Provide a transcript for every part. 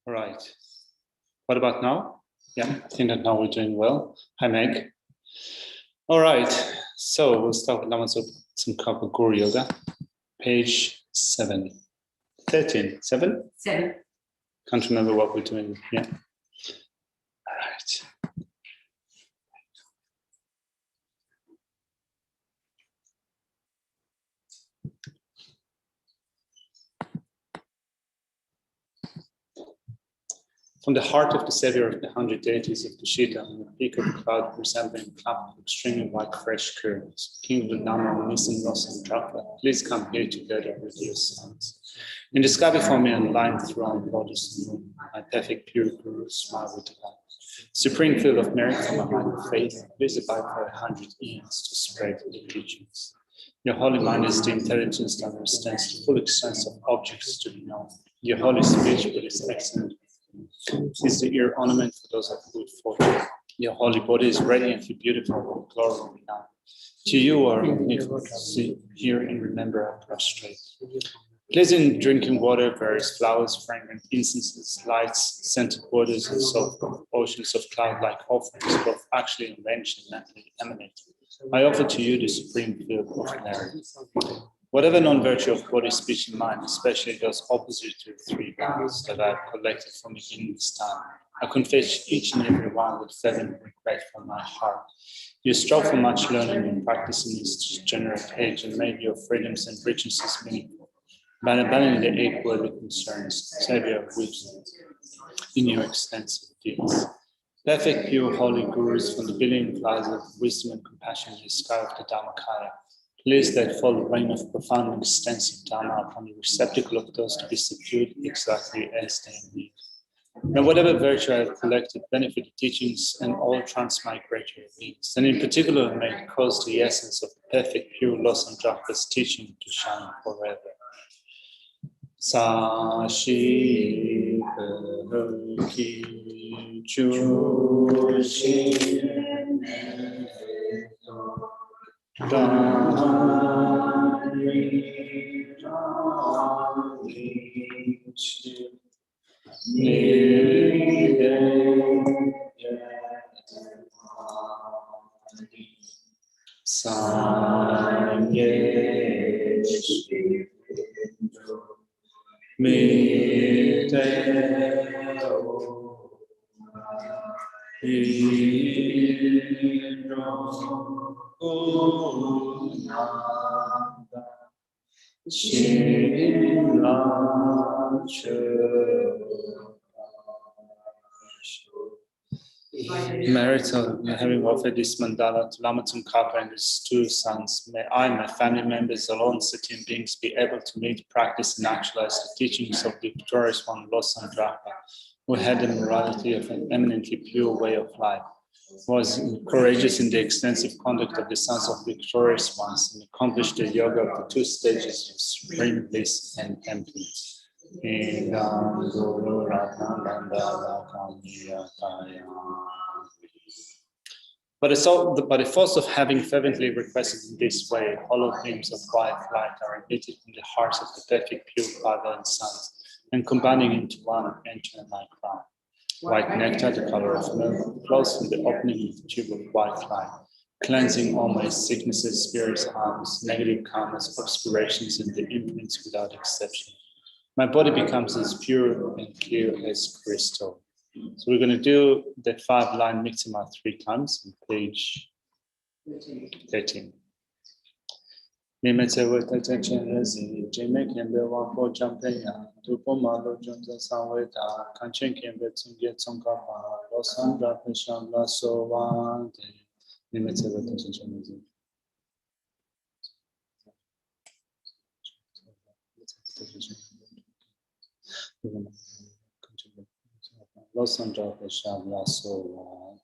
All right. What about now? Yeah, I think that now we're doing well. Hi, Meg. All right. So we'll start with Lamrim Guru Yoga, page 7. 13. 7? 7. Can't remember what we're doing. Yeah. All right. From the heart of the savior of the 100 deities of the Shita, on the peak of a cloud resembling a clump of extremely white fresh curls, King of the Nama, Nisan, Ross, and Draka, please come here together with your sons. In the sky before me, on lying throne, goddess and moon, my perfect pure guru, smile with delight. Supreme field of merit from a height of faith, please abide for 100 eons to spread the teachings. Your holy mind is the intelligence that understands the full extent of objects to be known. Your holy speech with its excellent is the ear ornament for those of good fortune. Your holy body is radiantly beautiful with glory and renown. To you are see, hear and remember and prostrate. Pleasant drinking water, various flowers, fragrant incenses, lights, scented waters, and so forth, oceans of cloud-like offerings, both actually and mentally emanate. I offer to you the supreme field of clarity. Whatever non-virtue of body, speech, and mind, especially those opposite to the 3 vows that I have collected from beginning this time, I confess each and every one with fervent regret from my heart. You strive for much learning and practice in this degenerate age, and made your freedoms and richnesses meaningful. By abandoning the 8 worldly concerns, Savior of wisdom, in your extensive deeds. Perfect, pure, holy gurus from the billion clouds of wisdom and compassion in the sky of the Dharmakaya, please that fall rain of profound and extensive Dharma upon the receptacle of those to be subdued exactly as they need. And whatever virtue I have collected, benefit the teachings and all transmigratory needs, and in particular may cause the essence of the perfect, pure, lost and Draka's teaching to shine forever. Sashi Ki Chu Shin Marital, having offered this mandala to Lama Tsongkhapa and his 2 sons, may I and my family members, alone sentient beings, be able to meet, practice, and actualize the teachings of the victorious one, Losang Drapa, who had the morality of an eminently pure way of life, was courageous in the extensive conduct of the sons of victorious ones, and accomplished the yoga of the 2 stages of supreme bliss and emptiness. But the force of having fervently requested in this way, hollow beams of white light are emitted from the hearts of the perfect pure Father and Sons, and combining into one, enter my crown. White nectar, the color of milk, flows from the opening of the tube of white light, cleansing all my sicknesses, spirits, harms, negative karmas, obscurations, and the imprints without exception. My body becomes as pure and clear as crystal. So we're going to do that 5-line Mixima 3 times on page 13. Mimete with attention as the Jimmy can be one for jumping to Pomalo Johnson Sanweta, Kanchin can be to get some capa, Los Andra Pishamba so one. Mimete with attention as Los Andra Pishamba so one.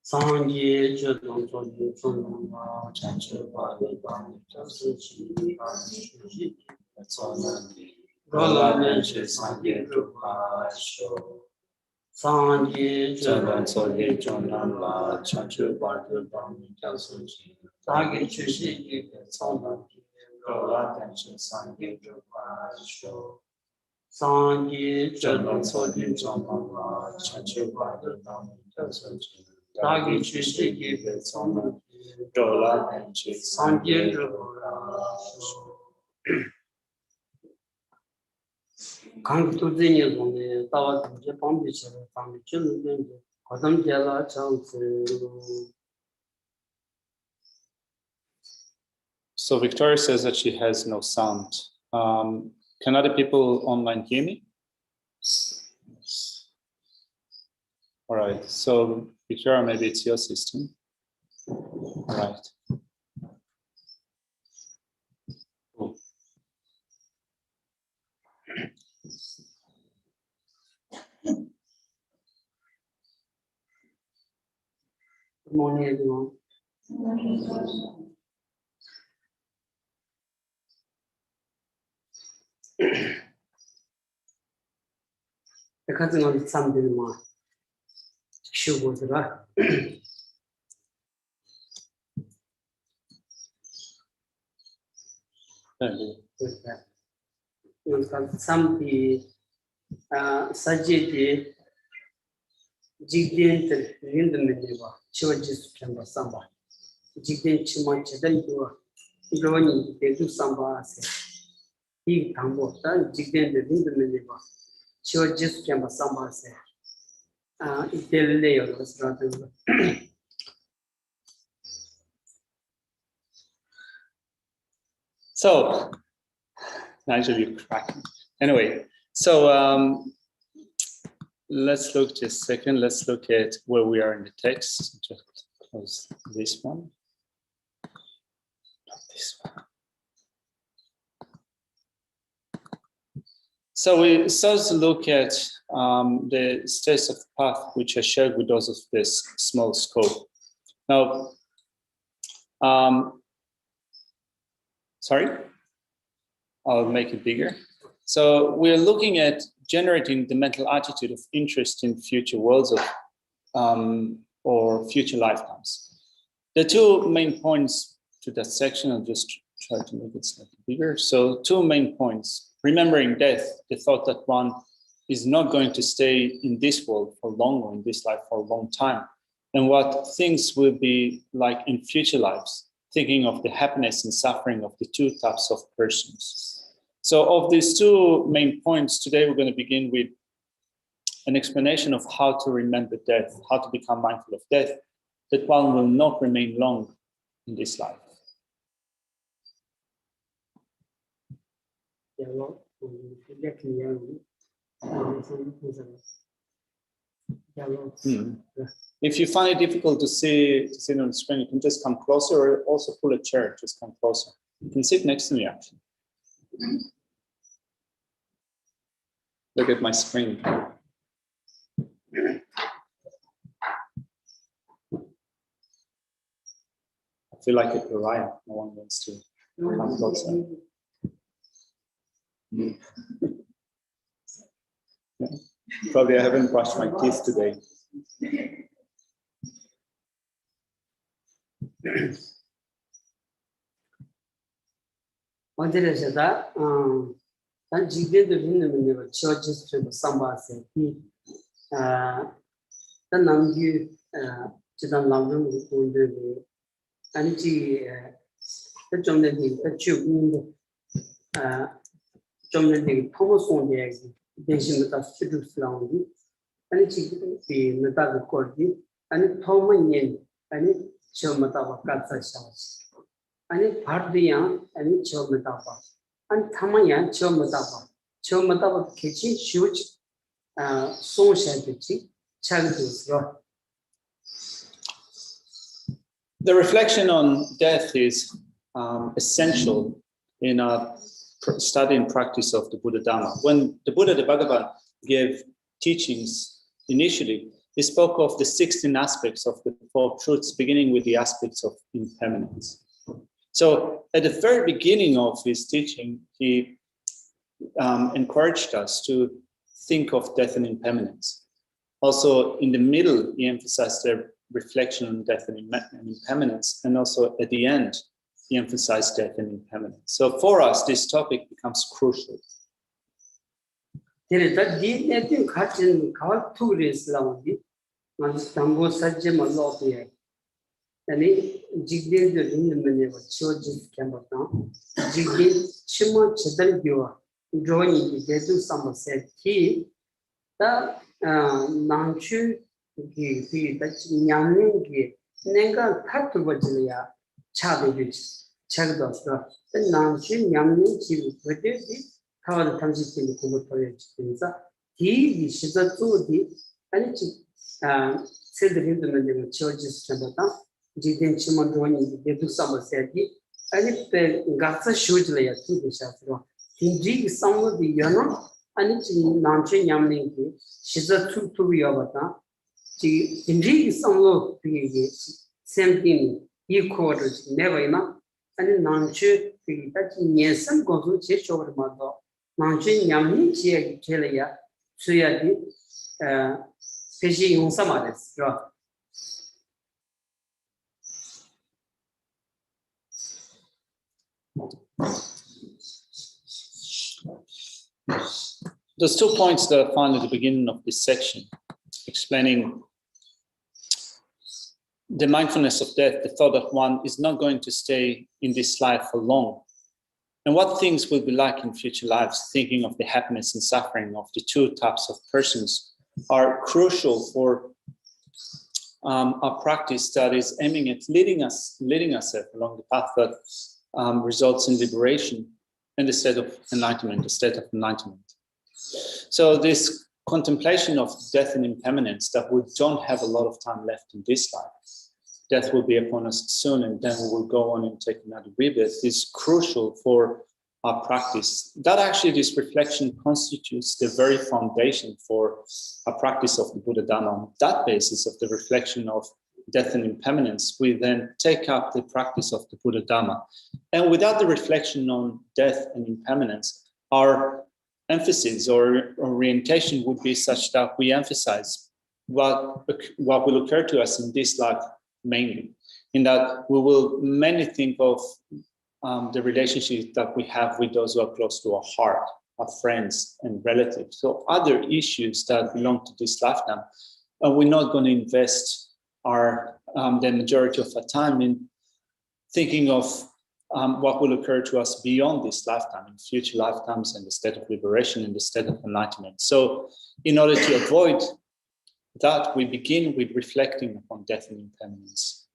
Sangye Jodong Jodong Jodong Chanchu Bali Bali Chanchu Chi Bali Chuji Rola Nenche Sangye Rupa Sho Sanje Jalan Soye Jonan La Chanchu Bardu Bami Kalsuji Tage Chushi Sona Rola Tension Sangi Show Sanje Jalan Soye Jonan La Chanchu Bardu Bami Kalsuji Tage Chushi Sona Rola Tension Sanje Kang tu zinye zone tawa tuje pambi chere pambi chulu denge kodam jala chance. So Victoria says that she has no sound. Can other people online hear me? All right, so Victoria, maybe it's your system. All right. Cool. Good morning, everyone. Because of something more. Shugodra. Something Sajid Jigdent Rindameva, Churches Chamber Samba. Jigdent Chimachadendua, Growing, they do Samba. He Tambo, Jigdent Rindameva, Churches Chamber Samba. It layer was rather. So, Nigel, you're cracking. Anyway, so let's look just a second. Let's look at where we are in the text. Just close this one. Not this one. So we start to look at the states of the path which are shared with those of this small scope. Now, sorry, I'll make it bigger. So we're looking at generating the mental attitude of interest in future worlds of or future lifetimes. The two main points to that section, I'll just try to make it slightly bigger. So two main points. Remembering death, the thought that one is not going to stay in this world for long or in this life for a long time, and what things will be like in future lives, thinking of the happiness and suffering of the two types of persons. So of these two main points, today we're going to begin with an explanation of how to remember death, how to become mindful of death, that one will not remain long in this life. If you find it difficult to see on the screen, you can just come closer, or also pull a chair, just come closer. You can sit next to me, actually. Look at my screen. I feel like a pariah. No one wants to come closer. Yeah. Probably I haven't brushed my teeth today. What did I say that? And she did the window of churches to the Samba said he the Nambu to the Lamrim with the and she the John the tube John the Thomas on the exit. They met us to do surrounding and she be Meta the Cordy and Thomas Yen and it show Meta Katsa Shas and it part the young and it show Meta. And Tamayan Chomataba kitchen shoot so shanty challenges. The reflection on death is essential in our study and practice of the Buddha Dharma. When the Buddha, the Bhagavan, gave teachings initially, he spoke of the 16 aspects of the Four Truths, beginning with the aspects of impermanence. So at the very beginning of his teaching, he encouraged us to think of death and impermanence. Also, in the middle, he emphasized the reflection on death and impermanence, and also at the end, he emphasized death and impermanence. So for us, this topic becomes crucial. Same thing, quarters, never enough. And Nanchu, Yensam goes to church over Mado. Nanchu Yamni Chia Chelia, Suyadi, Fishing on some others. There's 2 points that I found at the beginning of this section, explaining the mindfulness of death, the thought that one is not going to stay in this life for long, and what things will be like in future lives, thinking of the happiness and suffering of the 2 types of persons, are crucial for our practice that is aiming at leading us along the path that results in liberation and the state of enlightenment, So this contemplation of death and impermanence, that we don't have a lot of time left in this life. Death will be upon us soon, and then we will go on and take another rebirth, is crucial for our practice. That actually, this reflection constitutes the very foundation for a practice of the Buddha Dharma. On that basis of the reflection of death and impermanence, we then take up the practice of the Buddha Dharma. And without the reflection on death and impermanence, our emphasis or orientation would be such that we emphasize what will occur to us in this life mainly, in that we will mainly think of the relationship that we have with those who are close to our heart, our friends and relatives. So other issues that belong to this lifetime, we're not going to invest the majority of our time in thinking of what will occur to us beyond this lifetime, in future lifetimes, and the state of liberation and the state of enlightenment. So in order to avoid that, we begin with reflecting upon death and impermanence.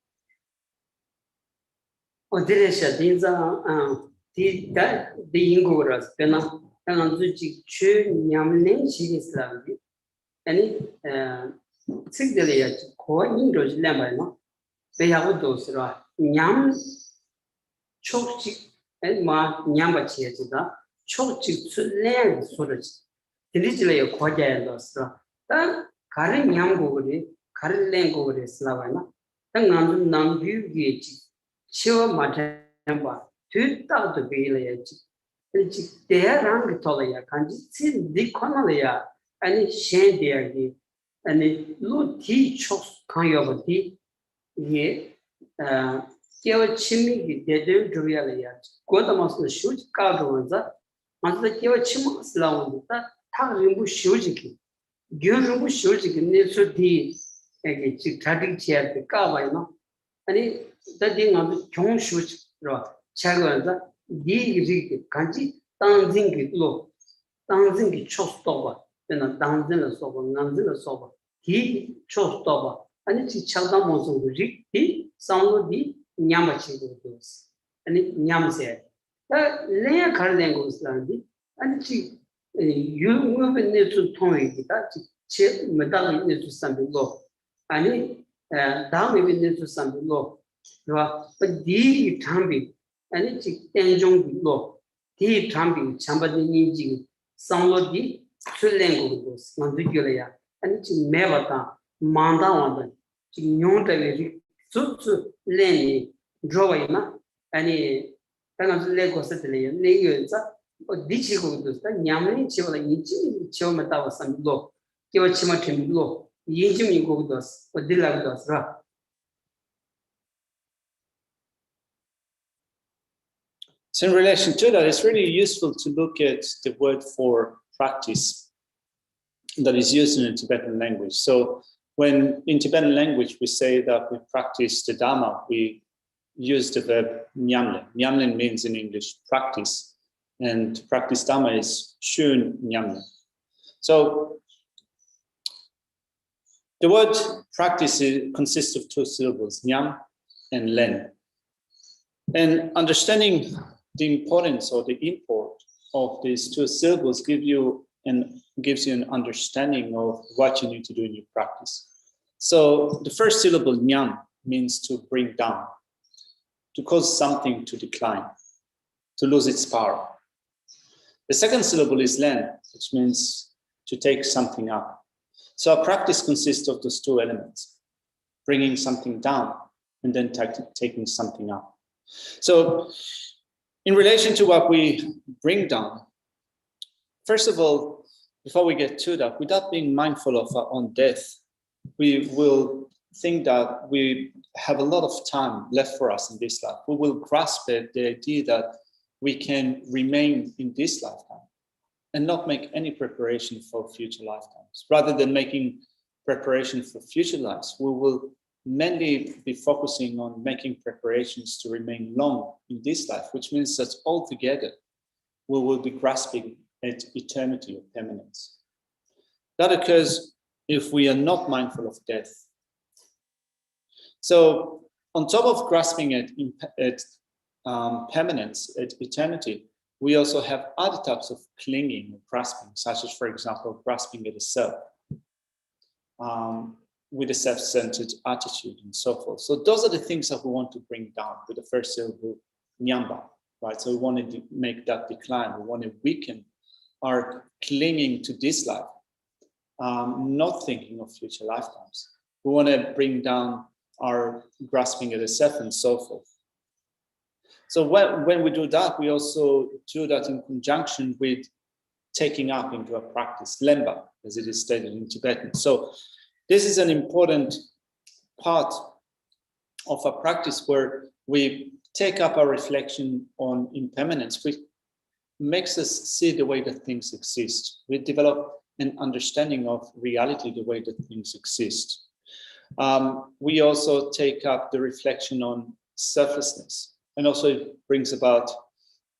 Karin Yamgori, Karin Langori Slavana, Tangan Nambu, Chiva Matamba, 2,000 village. There rang Tolia, can see the Conalia, and Shan Deagi, and it look tea chokes Kayovati, ye, Kiva Chimmy, the Dev Julia, Godamas the shoot Cardoza, and the Kiva Chimas Lawn, Tarimbu Shujiki. Gyurumbu Shujik needs tea, a chick chair, the Kavana, and it that thing on the Chong Shuch, Chagaza, Di Kanji, dancing low, dancing chostova, then a dancing a sober, Nanzilla sober, he chostova, and it's Chaldamos of the sound of the Yamachi, and it Yamse. The layer Carlangos landing, and she. You move in to Tony, that chip medallion into something low. And it down even into something low. But the tambi, and it's Tenjong low. The tambi, somebody needs some of the Tsulango, Nandiculia, and it's Mevata, Manda on them. Yonta, Tsutsu, Lenny, Drawina, and a kind of Lego settling, Leguza. Dichigo, Yamini Chiva, Chomata was some low, Kiwachima low, yinjimi godos odilagdos ra. So in relation to that, it's really useful to look at the word for practice that is used in the Tibetan language. So when in Tibetan language we say that we practice the Dhamma, we use the verb nyamlen. Nyamlen means in English practice, and to practice Dhamma is shun nyamlen. So the word practice consists of two syllables, nyam and len. And understanding the importance or the import of these two syllables gives you an understanding of what you need to do in your practice. So the first syllable, nyam, means to bring down, to cause something to decline, to lose its power. The second syllable is len, which means to take something up. So our practice consists of those two elements, bringing something down and then taking something up. So in relation to what we bring down, first of all, before we get to that, without being mindful of our own death, we will think that we have a lot of time left for us in this life. We will grasp at the idea that we can remain in this lifetime and not make any preparation for future lifetimes. Rather than making preparation for future lives, we will mainly be focusing on making preparations to remain long in this life, which means that altogether we will be grasping at eternity or permanence. That occurs if we are not mindful of death. So on top of grasping at permanence, at eternity, we also have other types of clinging or grasping, such as, for example, grasping at the self, with a self-centered attitude and so forth. So those are the things that we want to bring down with the first syllable, nyamba, right? So we want to make that decline. We want to weaken our clinging to this life, not thinking of future lifetimes. We want to bring down our grasping at the self and so forth. So when we do that, we also do that in conjunction with taking up into a practice, lemba, as it is stated in Tibetan. So this is an important part of our practice where we take up our reflection on impermanence, which makes us see the way that things exist. We develop an understanding of reality, the way that things exist. We also take up the reflection on selflessness, and also it brings about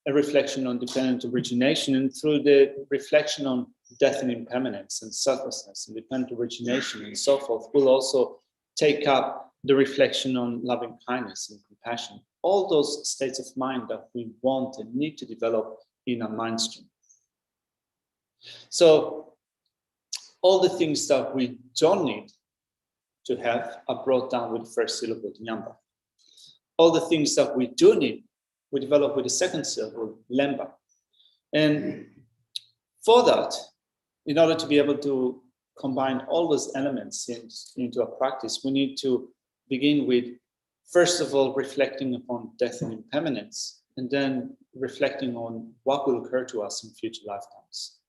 a reflection on dependent origination, and through the reflection on death and impermanence and selflessness and dependent origination and so forth, we'll also take up the reflection on loving kindness and compassion. All those states of mind that we want and need to develop in our mind stream. So all the things that we don't need to have are brought down with the first syllable, nyamba. All the things that we do need, we develop with the second syllable, lemba. And for that, in order to be able to combine all those elements into a practice, we need to begin with, first of all, reflecting upon death and impermanence, and then reflecting on what will occur to us in future lifetimes.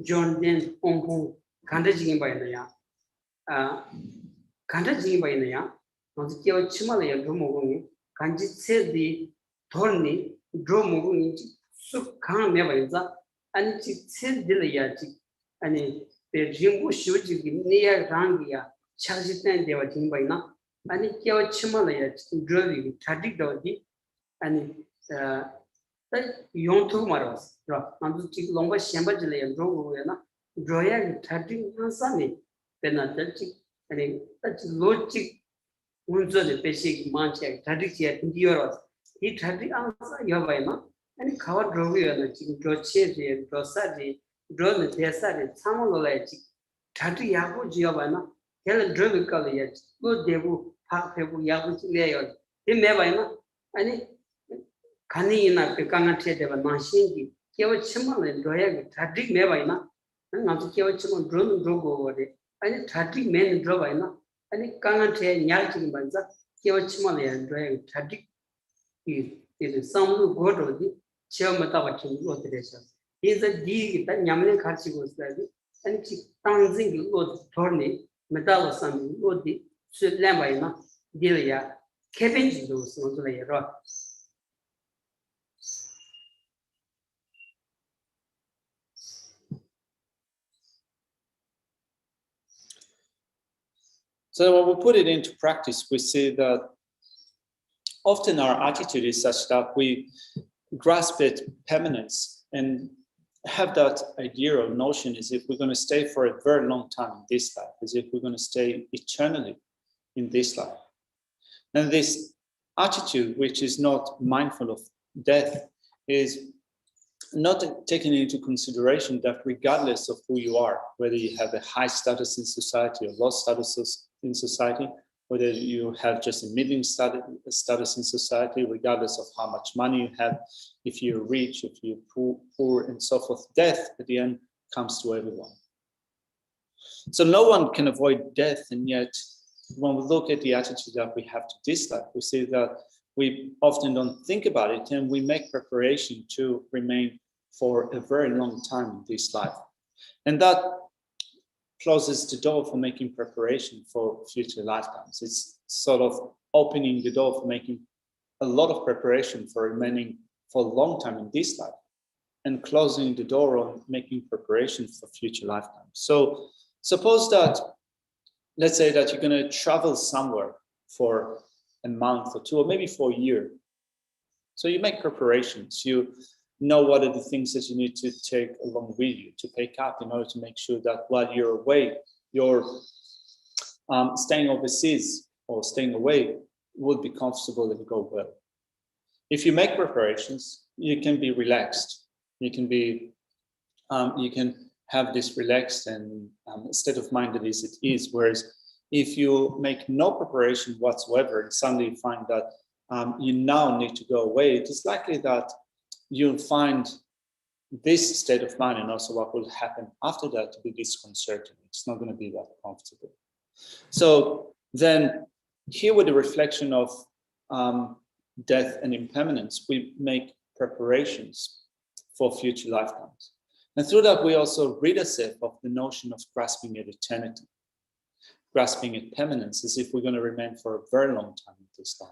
John Den Ompong Kandajing by the Kandajing by the on the Kyo Chimalaya Dromoguni, Kanji said the Thorny Dromoguni, so calm never and it said Dilayati, and the Jimbo Shuji near Rangia, Chajitan de Watimbaina, and it Kyo Chimalaya drawing Tadik Dodi, and Yontu Maros, and the Lomba Shambajale and Drogana, Droya Tadik Hansani, Benadeltic, and that's logic. Unzo the basic manche, Tadik in euros. He Tadik answer Yavaina, and cover Drovia and the chicken draw cherry, draw sadi, draw the Tesari, Samolati, Tati Yago Giovanna, Helen Drovical yet, good debu, 파페부 야부지래요. 이 매바이나 아니 간이나 백강한테가 마신기 깨워 치면은 로야 다직 매바이나 나도 깨워 치면 드론 드로고 거래. 아니 다직 맨 드로바이나 아니 강한테 냐지 반자 깨워 치면은 로야 다직 이 상무 고도디 치어마다 같은 거 되죠. 이제 디가 냠는 가지고 있어요. 아니 땅진 거 돌니 메탈 산 어디 슬램바이나 딜이야 캐빈지도 소소래요. So when we put it into practice, we see that often our attitude is such that we grasp it permanence and have that idea or notion as if we're going to stay for a very long time in this life, as if we're going to stay eternally in this life. And this attitude, which is not mindful of death, is not taking into consideration that regardless of who you are, whether you have a high status in society or low status in society, whether you have just a medium status in society, regardless of how much money you have, if you're rich, if you're poor, and so forth, death at the end comes to everyone. So no one can avoid death, and yet when we look at the attitude that we have to this life, we see that we often don't think about it, and we make preparation to remain for a very long time in this life. And that closes the door for making preparation for future lifetimes. It's sort of opening the door for making a lot of preparation for remaining for a long time in this life, and closing the door on making preparation for future lifetimes. So suppose that, let's say that you're going to travel somewhere for a month or two, or maybe for a year. So you make preparations. You know what are the things that you need to take along with you, to pick up in order to make sure that while you're away, you're staying overseas or staying away would be comfortable and go well. If you make preparations, you can be relaxed. You can be, you can have this relaxed and state of mind that is it is. Whereas if you make no preparation whatsoever and suddenly you find that you now need to go away, it is likely that you'll find this state of mind and also what will happen after that to be disconcerting. It's not going to be that comfortable. So then here with the reflection of death and impermanence, we make preparations for future lifetimes. And through that, we also rid ourselves of the notion of grasping at eternity, grasping at permanence, as if we're going to remain for a very long time in this life.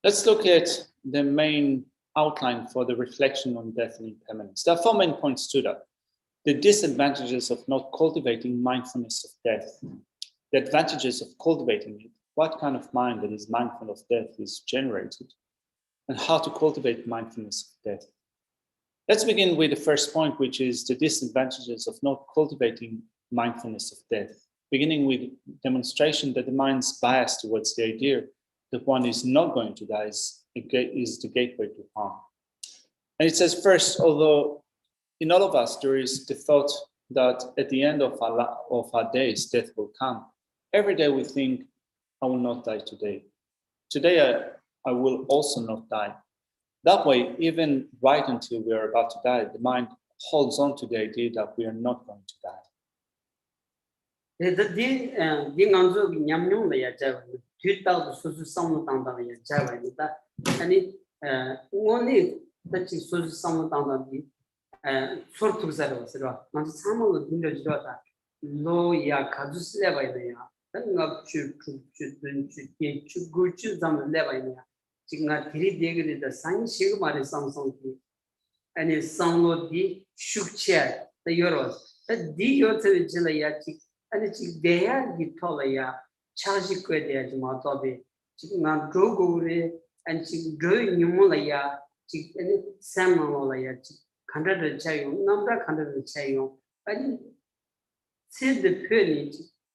Let's look at the main outline for the reflection on death and impermanence. There are 4 main points to that. The disadvantages of not cultivating mindfulness of death, the advantages of cultivating it, what kind of mind that is mindful of death is generated, and how to cultivate mindfulness of death. Let's begin with the first point, which is the disadvantages of not cultivating mindfulness of death, beginning with demonstration that the mind's bias towards the idea that one is not going to die is the gateway to harm. And it says first, although in all of us there is the thought that at the end of our days, death will come. Every day we think, I will not die today. Today I will also not die. That way, even right until we are about to die, the mind holds on to the idea that we are not going to die. 지금 들이대게 돼 산시가 말이 삼성기 아니 상로디 슈크체 여러 디 요트를 질러야 아니 지금 대야 기토라야 차지거에 대해서 마토비 지금 난 조고를 아니 지금 조 뉴몰라야 지금 아니 삼몰라야 지금 간다를 차요 남자 간다를 차요 아니 세드 편이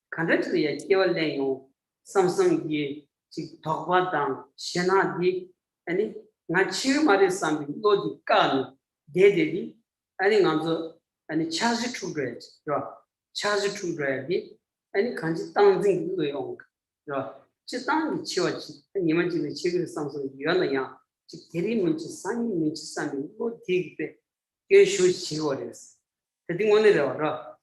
간다를 깨월래요 삼성기 지금 덕화당 신하디 아니 나 지금 말이 삼비 로디 간 대대디 아니 먼저 아니 차지 투그레 차지 투그레디 아니 간지 땅진 거요 저 땅이 치워지 니만 지금 지금 삼성 유연이야 지 대리 문치 산이 문치 산이 뭐 되게 예수 지워졌어 대딩 오늘이라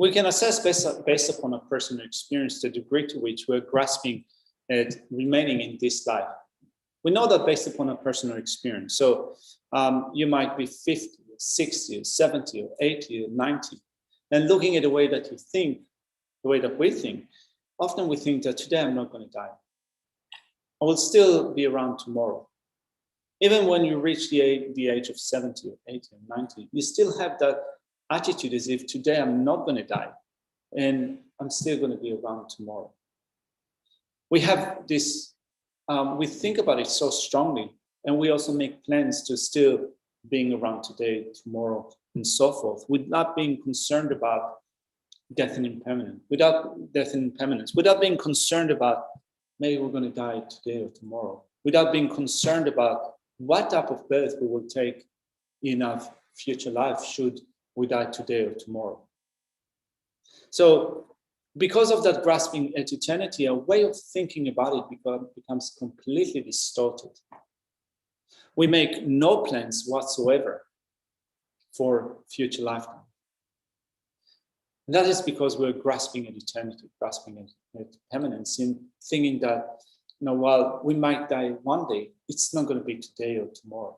We can assess based upon a personal experience the degree to which we're grasping at remaining in this life. We know that based upon a personal experience. So you might be 50, 60, 70, or 80, or 90. And looking at the way that you think, the way that we think, often we think that today I'm not going to die. I will still be around tomorrow. Even when you reach the age of 70, or 80, or 90, you still have that attitude as if today I'm not going to die and I'm still going to be around tomorrow. We have this, we think about it so strongly, and we also make plans to still being around today, tomorrow, and so forth, without being concerned about death and impermanence, without being concerned about maybe we're going to die today or tomorrow, without being concerned about what type of birth we will take in our future life should we die today or tomorrow. So because of that grasping at eternity, a way of thinking about it becomes completely distorted. We make no plans whatsoever for future lifetime. And that is because we're grasping at eternity, grasping at permanence, in thinking that, while we might die one day, it's not going to be today or tomorrow.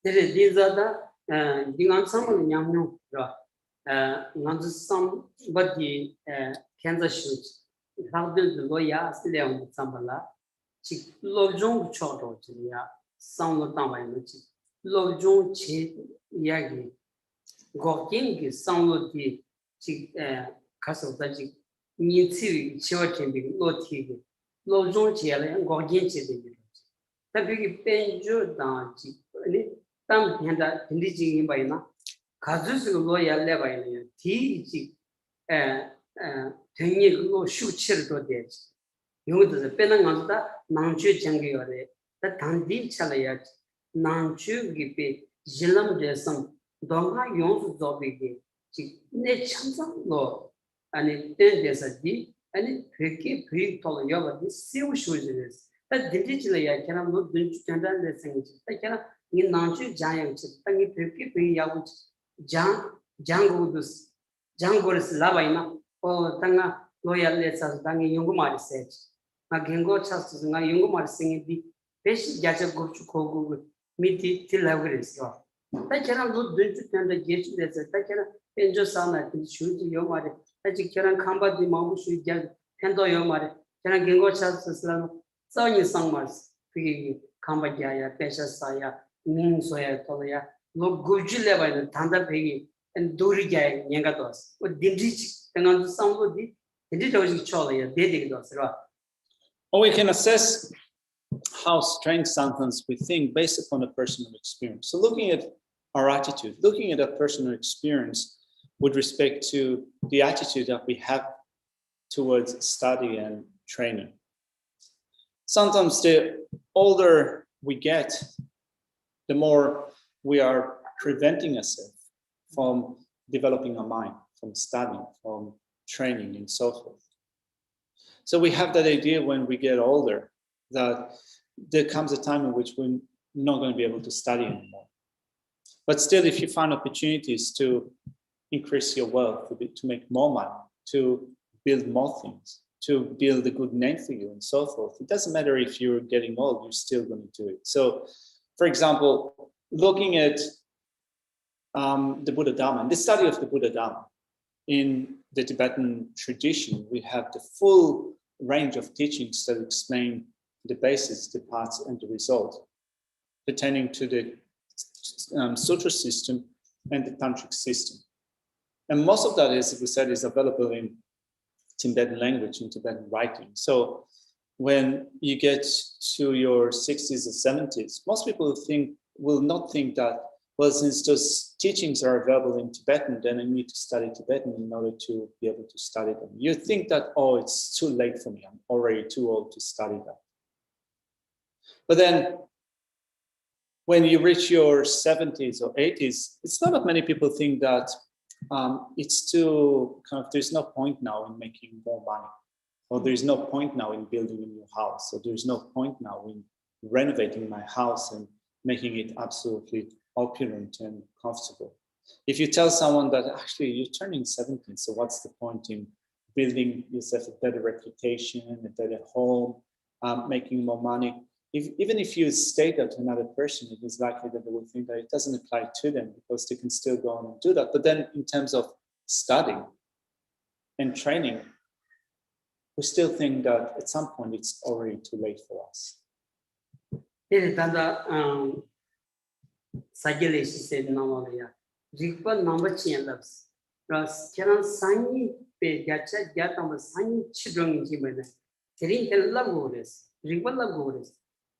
These are the 냥냥 somebody cancer shoots how the lawyer still sambala chick lojong chodo ya sound tamai muchi lojong che yagi goking ki sound di chick kaso da chick ni chi chiwatin bi loti lojong che la goking che de ta bi penjo da chick ni tam henda hindi ji bai na 가즈스 로야 레바이네 디지 되게 그거 슈치를 되지 용도서 빼는 건다 난주 장기요래 다 단디 차려야 난주 기피 질람 제성 동가 용수 조비게 내 참상로 아니 때에서지 아니 그렇게 브릭톨 여버디 세우슈즈스 다 디지털이야 그냥 뭐 눈치 전달을 생기지 그냥 이 난주 장양치 땅이 그렇게 브이야고 장고르스 라바이나 땅아 로얄레스 땅이 용구마리세 나 겐고 차스가 용구마리생이 베시 자체 고추 고고 미티 tillav그랬어 다케랑 도 들뜻한데 게치데서 다케랑 펜조사나 슈지 요마리 다지 케랑 캄바디 마무슈 자 펜도 요마리 케랑 겐고 차스스라 써니 상마스 그게 캄바디아야 페샤사야 닝소야 토야 로 구질레바는 단다 베기 and 도리게 냥가도스 오 딘디치 당한 상고디 딘디도지 초라야 데데도스라. Or we can assess how strange sometimes we think based upon a personal experience. So looking at our attitude, looking at a personal experience with respect to the attitude that we have towards study and training. Sometimes the older we get, the more we are preventing ourselves from developing our mind, from studying, from training, and so forth. So we have that idea when we get older that there comes a time in which we're not going to be able to study anymore. But still, if you find opportunities to increase your wealth, to make more money, to build more things, to build a good name for you, and so forth, it doesn't matter if you're getting old, you're still going to do it. So, for example, looking at the Buddha Dharma, the study of the Buddha Dharma, in the Tibetan tradition, we have the full range of teachings that explain the basis, the parts, and the result pertaining to the sutra system and the tantric system. And most of that, as we said, is available in Tibetan language, in Tibetan writing. So when you get to your 60s or 70s, most people will not think that, well, since those teachings are available in Tibetan, then I need to study Tibetan in order to be able to study them. You think that, oh, it's too late for me. I'm already too old to study that. But then when you reach your 70s or 80s, it's not that many people think that it's too kind of, there's no point now in making more money, or there's no point now in building a new house, or there's no point now in renovating my house and making it absolutely opulent and comfortable. If you tell someone that actually you're turning 70, so what's the point in building yourself a better reputation, a better home, making more money? Even if you state that to another person, it is likely that they will think that it doesn't apply to them because they can still go on and do that. But then in terms of studying and training, we still think that at some point it's already too late for us.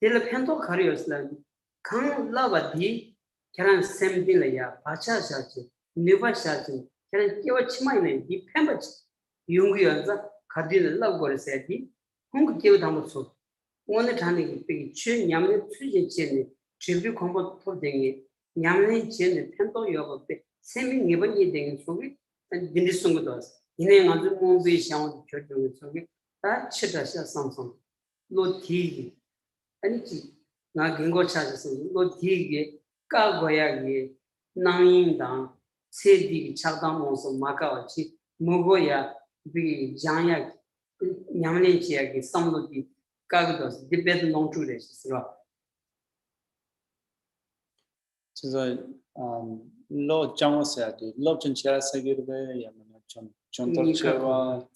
Telepento carriers like Kang Lava D, Karan Semdilaya, Pacha Shachi, Neva Shachi, Karan Kiwachmine, the Pembach, Jungianza, Cardinal Love said he, whom give them so. One tiny big chin, Yammy, Tsuji, Chibu comfort pudding it, Yammy chin, Pento Yoga, semi never eating so it, and Dinisungados. In another movie, sound church with so that Chitasha Samson, Lord T. And now can go charges, no tig, Kagoyagi, Nanging down, Sedi, Chadamos of Makawachi, Mugoya, be Jayak, Yamanichiaki, some of the Kagados, debate non to this. So, Lord John said, Lord Chinchilla Sagirbe, John Torcheva.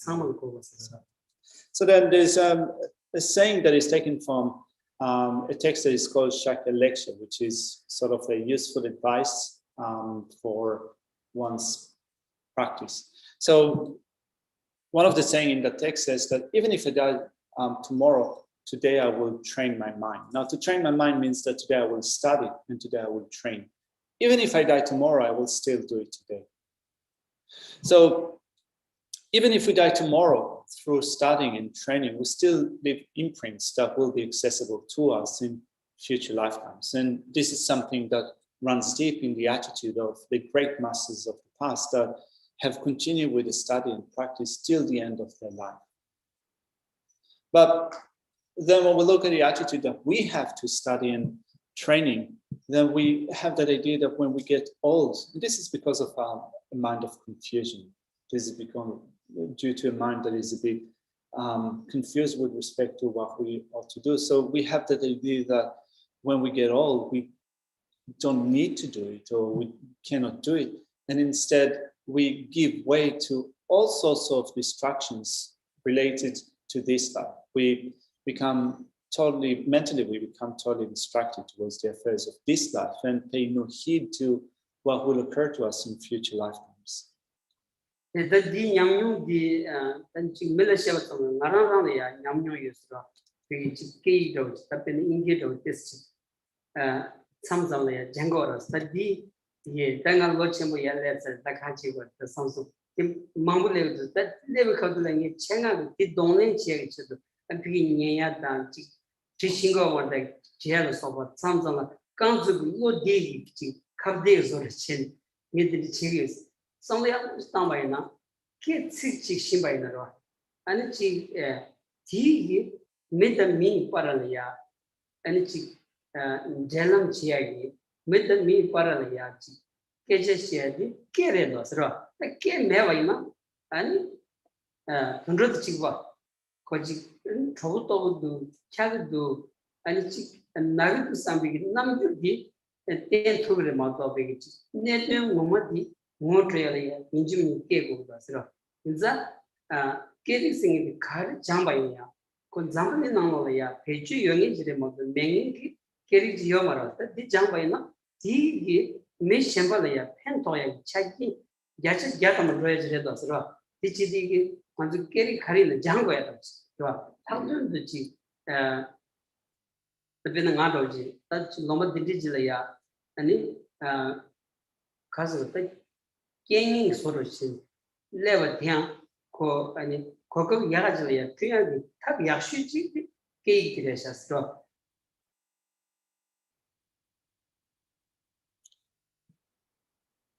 So then there's a saying that is taken from a text that is called Shaka Lecture, which is sort of a useful advice for one's practice. So one of the saying in the text says that even if I die tomorrow, today I will train my mind. Now, to train my mind means that today I will study and today I will train. Even if I die tomorrow, I will still do it today. So even if we die tomorrow through studying and training, we still leave imprints that will be accessible to us in future lifetimes. And this is something that runs deep in the attitude of the great masters of the past that have continued with the study and practice till the end of their life. But then when we look at the attitude that we have to study and training, then we have that idea that when we get old, and this is because of a mind of confusion. This is become due to a mind that is a bit confused with respect to what we ought to do. So we have that idea that when we get old, we don't need to do it or we cannot do it. And instead, we give way to all sorts of distractions related to this life. We become totally, mentally, we become totally distracted towards the affairs of this life and pay no heed to what will occur to us in future lifetimes. Geshe kere dos ra ke me vai na ani hundred chigwa koji thoto du chag du ani chi nag tu sambi nam ju di ten thugre ma to be gi ne te momati ngotre ya injim ke go das ra inza Getting singing the car Jambaya, Conzamani Namaya, Peju Yongi Remote, Mengi, Kerry Giomara, the Jambayana, T. Miss Chambalaya, Pentoya, Chaki, Gatchet Gatam Reyes Redos, Tichi, on to Kerry Karin, Jambaya. How do the G? The Venadoji, that's Loma Digilaya, and it cousin gaining solution. Level down, co and Coco Yarajlia, clearly, Tabia Shuji, Gay Gracious drop.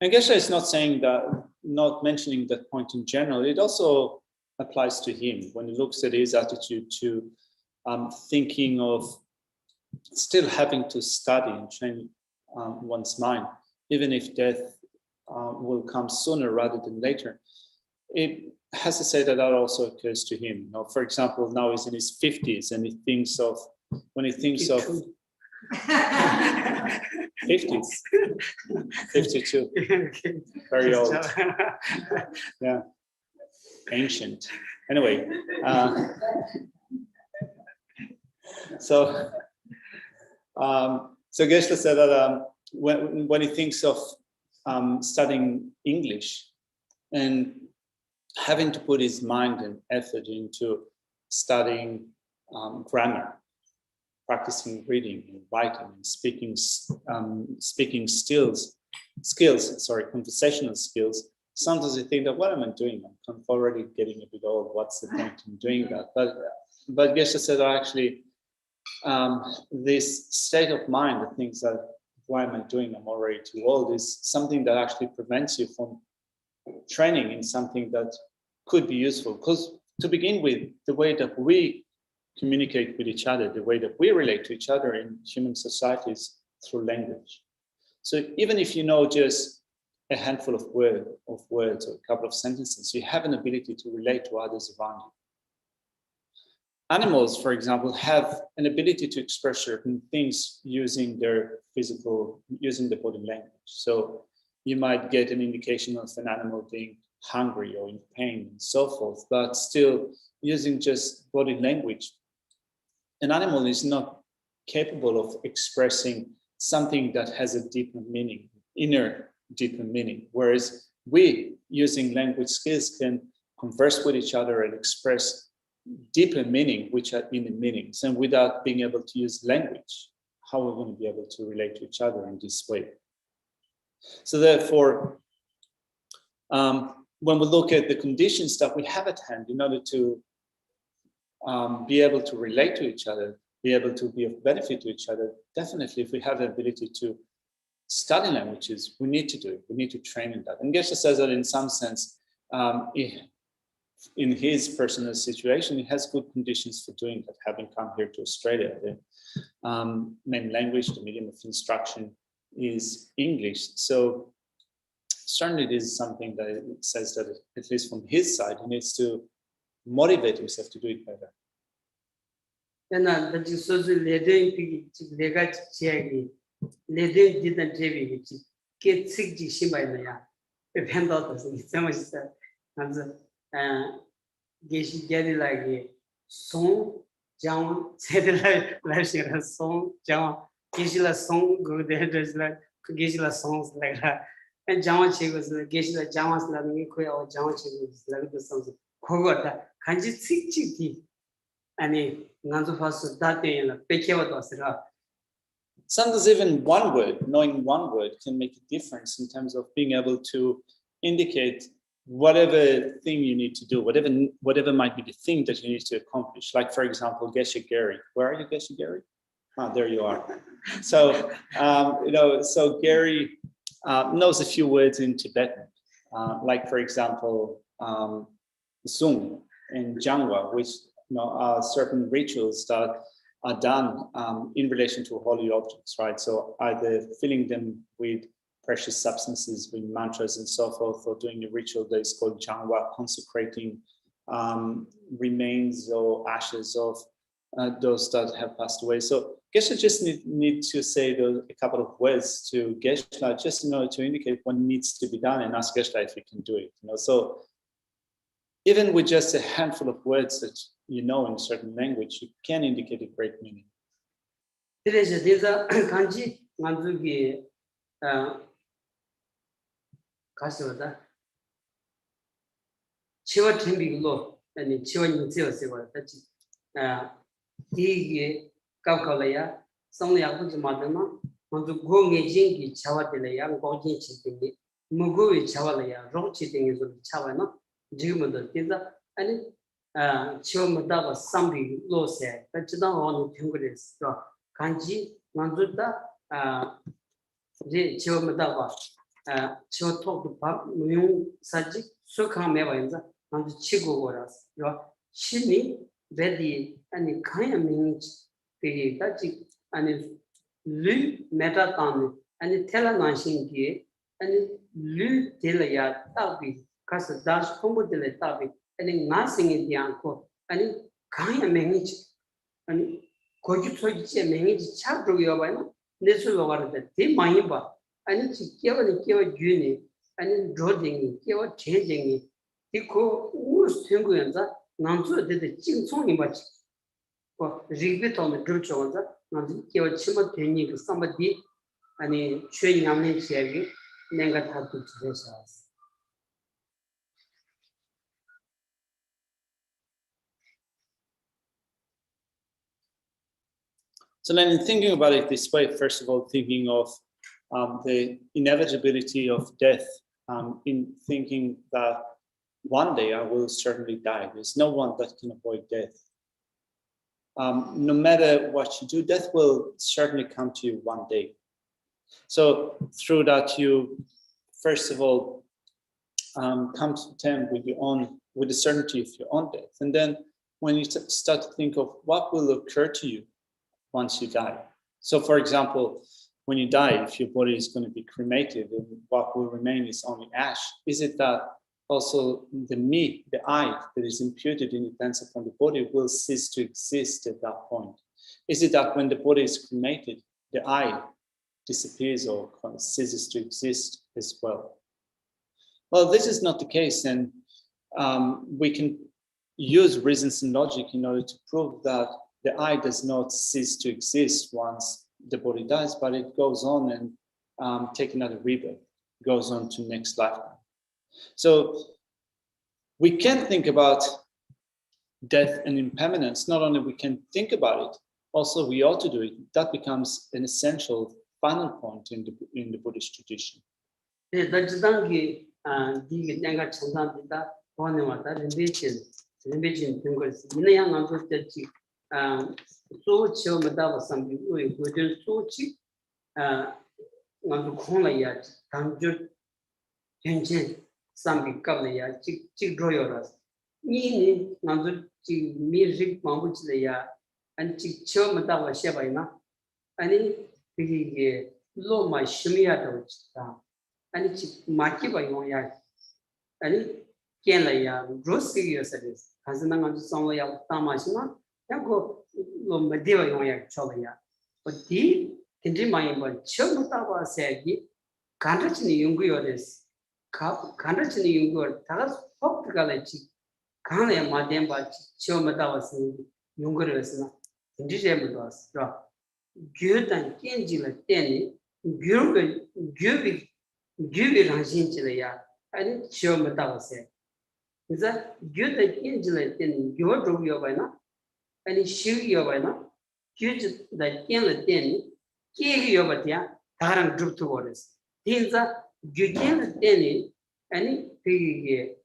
I guess it's not saying that, not mentioning that point in general. It also applies to him when he looks at his attitude to thinking of still having to study and train one's mind, even if death will come sooner rather than later. It has to say that also occurs to him. You know, for example, now he's in his 50s and he thinks of, when he thinks of 50s, 52, very old, yeah, ancient. Anyway, so Geshe said that when he thinks of studying English and having to put his mind and effort into studying grammar, practicing reading and writing and speaking conversational skills, sometimes you think that, what am I doing? I'm already getting a bit old. What's the point in doing that? But Geshe said that actually this state of mind that thinks that, why am I doing? I'm already too old, is something that actually prevents you from training in something that could be useful. Because to begin with, the way that we communicate with each other, the way that we relate to each other in human societies through language. So even if you know just a handful of words or a couple of sentences, you have an ability to relate to others around you. Animals, for example, have an ability to express certain things using their using the body language. So you might get an indication of an animal being hungry or in pain and so forth, but still using just body language, an animal is not capable of expressing something that has a deeper meaning, inner deeper meaning, whereas we, using language skills, can converse with each other and express deeper meaning, which are inner meanings. And without being able to use language, how are we going to be able to relate to each other in this way? So therefore, when we look at the conditions that we have at hand in order to be able to relate to each other, be able to be of benefit to each other, definitely if we have the ability to study languages, we need to do it. We need to train in that. And Geshe says that in some sense, in his personal situation, he has good conditions for doing that, having come here to Australia. The main language, the medium of instruction is English. So certainly this is something that it says that, at least from his side, he needs to motivate himself to do it better. And that is so the leading didn't TV, get 60 Shimbaya, if handled so much said, and Geshe get it like a song, John, said like song, John, Geshe song, go there, there's like Geshe songs like that. And John Che was the Geshe Jamas learning or John Che was like the songs. Kogota, can you see Chiki? And he Nanzo that day in a Pekeva was it up. Sometimes even one word, knowing one word, can make a difference in terms of being able to indicate whatever thing you need to do, whatever might be the thing that you need to accomplish. Like, for example, Geshe Gary. Where are you, Geshe Gary? Ah, there you are. So, so Gary knows a few words in Tibetan, like, for example, Zung and Jangwa, which are certain rituals that are done in relation to holy objects, right? So either filling them with precious substances, with mantras and so forth, or doing a ritual that is called Jangwa, consecrating remains or ashes of those that have passed away. So Geshe just need to say a couple of words to Geshe, just in order to indicate what needs to be done, and ask Geshe if he can do it. So even with just a handful of words that you know in a certain language, you can indicate a great meaning. 그래서 대사 간지 만두기 가서다 치와 팀비로 아니 치와 인지어서 같이 이게 가까워야 성량 보지 마다나 먼저 공예진기 차와들이야 고진 치든지 무고의 차와라야 로치 등에서 차와나 지금도 대사 아니 치와마다 삼비 로세 같이다 어느 팀그랬어 간지 만두다 이제 치와마다 저 톡도 밥 무용 사지 수강해봐야지 먼저 치고 거라서 신이 베디 아니 가야 민지 그 같이 아니 류 메타탄 아니 텔라나신기 아니 류 텔야 따비 가서 다시 공부들 따비 아니 나싱이 디안코 아니 가야 민지 아니 거기 소지에 민지 차도요 봐요 내수로 가는데 대 많이 봐 아니 지켜는 키워 주니 아니 로딩이 키워 체징이 이거 우스 생고연자 남주한테 찡송이 맞지 뭐 리비톤을 들쳐온다 남주 키워 치면 되니 그 somebody 아니 최양의 지역이 내가 다 듣지서 So then in thinking about it this way, first of all, thinking of the inevitability of death, in thinking that one day I will certainly die. There's no one that can avoid death. No matter what you do, death will certainly come to you one day. So through that, you first of all come to terms with the certainty of your own death, and then when you start to think of what will occur to you once you die. So, for example, when you die, if your body is going to be cremated, and what will remain is only ash, is it that also the me, the I that is imputed in depends upon the body will cease to exist at that point? Is it that when the body is cremated, the I disappears or ceases to exist as well? Well, this is not the case, and we can use reasons and logic in order to prove that the I does not cease to exist once the body dies, but it goes on and take another rebirth, goes on to next lifetime. So we can think about death and impermanence. Not only we can think about it, also we ought to do it. That becomes an essential final point in the Buddhist tradition. So chill madava sambi ui gudun sochi ngandu khona ya tanjur henchen sambi kabla ya chik droyoras ni ngandu chik music mambuchile ya and chik chill madava shebaina ani pigi lo ma shimiya do chita ani chik maki ba yo ya ani kenla ya rosi yo service hazana ngandu songla ya tamashina 야고 뭐 메디어 용약 쳐봐야 어디 근데 많이 뭐 처음 따봐 세기 간다치니 연구요레스 간다치니 연구 다 법가래지 간에 맞된 바 처음 따봐서 연구를 했으나 근데 제대로 왔어 교단 깬지를 때니 교비 한신지래야 아니 처음 따봐서 그래서 교단 깬지를 때니 교도요 봐나 아니 시기여봐나 규지 다 깨는 때니 깨기여봐야 다른 그룹도 버렸어. 진짜 규제는 때니 아니 그게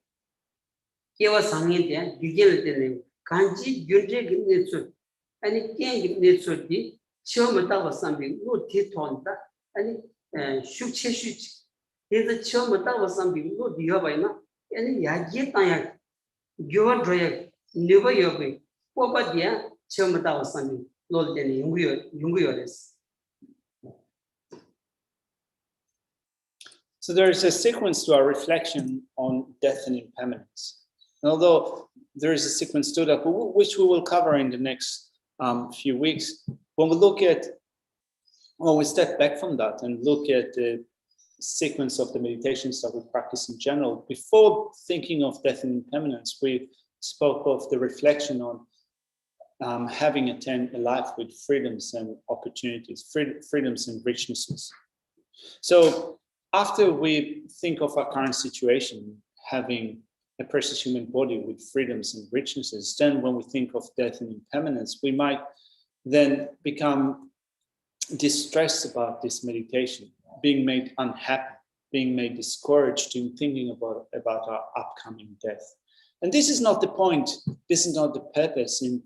깨와 상인데 규제는 때니 간지 규제 근내수 아니 깨기 내수디 처음부터 삼비 노티 톤다 아니 슈체슈치 그래서 처음부터 삼비 노 디여봐나 아니 야지 땅야 교원 드려 네버여be Popadia, Chomata Sami, Lord Denny, Yunguyores. So there is a sequence to our reflection on death and impermanence. And although there is a sequence to that, which we will cover in the next few weeks, when we step back from that and look at the sequence of the meditations that we practice in general, before thinking of death and impermanence, we spoke of the reflection on having attained a life with freedoms and opportunities, freedoms and richnesses. So after we think of our current situation, having a precious human body with freedoms and richnesses, then when we think of death and impermanence, we might then become distressed about this meditation, being made unhappy, being made discouraged in thinking about our upcoming death. And this is not the point, this is not the purpose in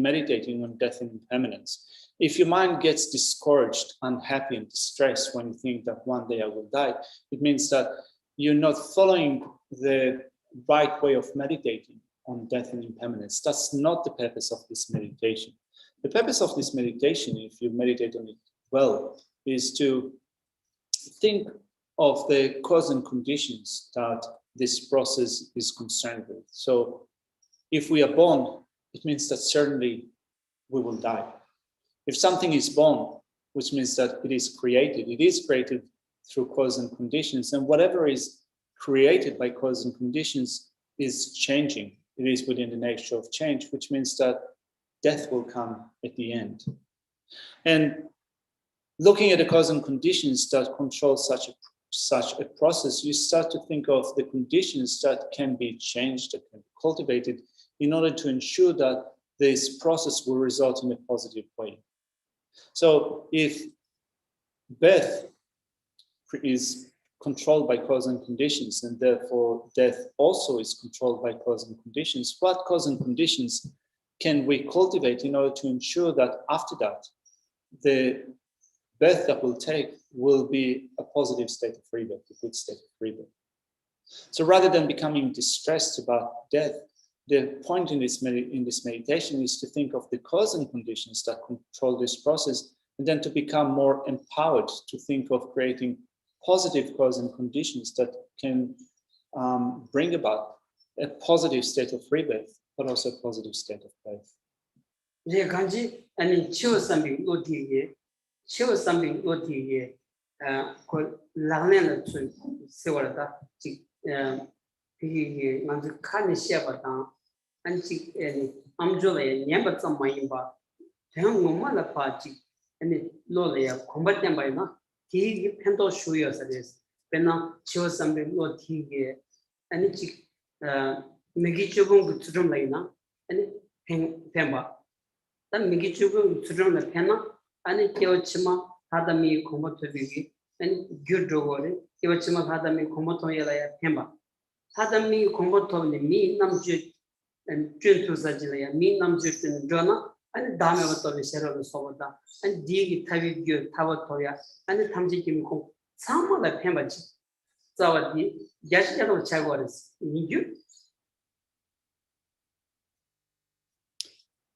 meditating on death and impermanence. If your mind gets discouraged, unhappy, and distressed when you think that one day I will die, it means that you're not following the right way of meditating on death and impermanence. That's not the purpose of this meditation. The purpose of this meditation, if you meditate on it well, is to think of the cause and conditions that this process is concerned with. So if we are born, it means that certainly we will die. If something is born, which means that it is created through cause and conditions, and whatever is created by cause and conditions is changing. It is within the nature of change, which means that death will come at the end. And looking at the cause and conditions that control such a process, you start to think of the conditions that can be changed, that can be cultivated in order to ensure that this process will result in a positive way. So if birth is controlled by cause and conditions, and therefore death also is controlled by cause and conditions, what cause and conditions can we cultivate in order to ensure that after that, the birth that we'll take will be a positive state of rebirth, a good state of rebirth? So rather than becoming distressed about death, the point in this meditation is to think of the cause and conditions that control this process, and then to become more empowered to think of creating positive cause and conditions that can bring about a positive state of rebirth, but also a positive state of birth.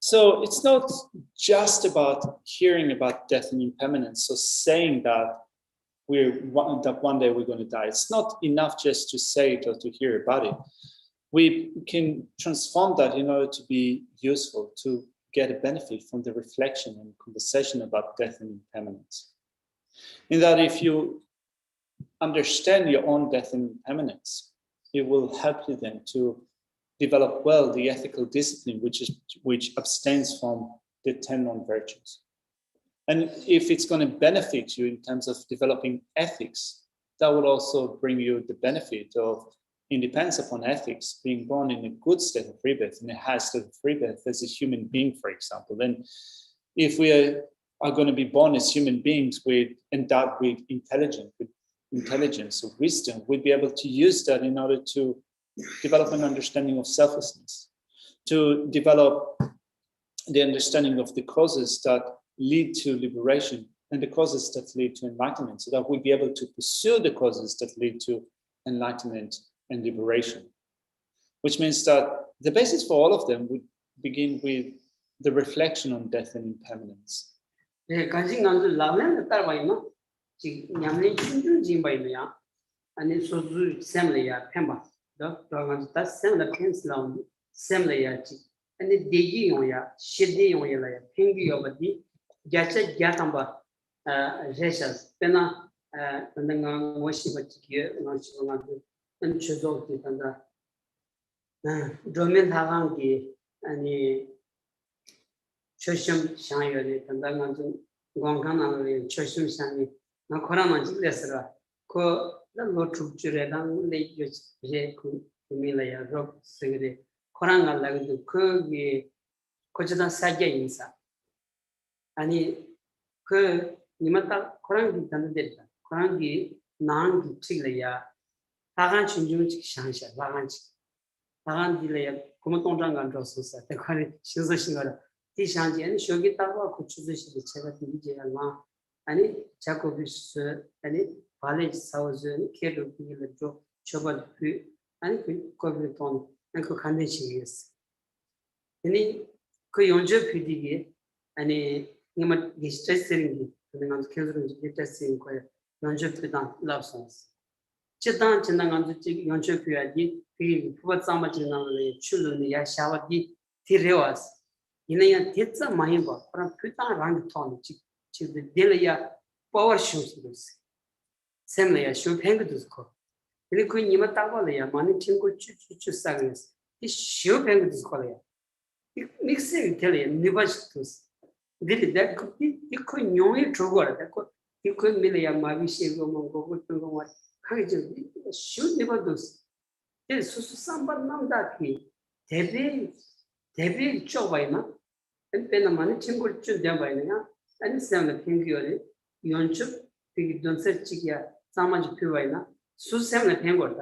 So it's not just about hearing about death and impermanence, so saying that one day we're going to die. It's not enough just to say it or to hear about it. We can transform that in order to be useful, to get a benefit from the reflection and conversation about death and impermanence. In that if you understand your own death and impermanence, it will help you then to develop well the ethical discipline which abstains from the 10 non-virtues. And if it's going to benefit you in terms of developing ethics, that will also bring you the benefit of independence upon ethics, being born in a good state of rebirth, in a high state of rebirth as a human being, for example. Then if we are going to be born as human beings endowed with intelligence or wisdom, we'll be able to use that in order to develop an understanding of selflessness, to develop the understanding of the causes that lead to liberation and the causes that lead to enlightenment, so that we'll be able to pursue the causes that lead to enlightenment and liberation. Which means that the basis for all of them would begin with the reflection on death and impermanence. Geshe and then on worship at here, and she will and choose all the thunder. Domin Harangi and the Chosham Shire, and then on Gongana, Chosham Shani, Nakorama Lesra, Co the Lord Troop Juredan, Lake Kumilaya, Rock Segre, Koranga like the Kurgi, Kochada Saja Insa. And he Kur Nimata Korangi Tandeta, Korangi Nangi Tiglia, Haran Chinjun Shansha, Laranch. Haran delay, Kumatonjang and Rosa, the quality she's a singer. Tishanji and Shogitawa could choose the Chevy Alma, and it Jacobis, and it College Thousand, Kedu, Chobal, and it Coviton, and Kokandichi is. Any Koyonja Pidi, and a Nimat distressing, and on Killing testing, Yonja Pidan love songs. Chitan Chinangan to Yonja Pudi, what so much in our children, ya shower the Rewas. In a Titsa Mahimba, from Putan Rangaton, to the Delia power shoes. Semlea should hang to score. Liquid Nimatavalia, money tingle to sagres. This should hang to score. Mixing Italian, Nivastus. Did that could be, you could know it to work. You could Milia Mavishi go what courage should never do. There's somebody now that he Debbie Chovaina and Penamani tingle to Devina and Sam the Pinguari, Yonchup, Pig don't say Chigia, Samaj Pivina, Susam the Penguin.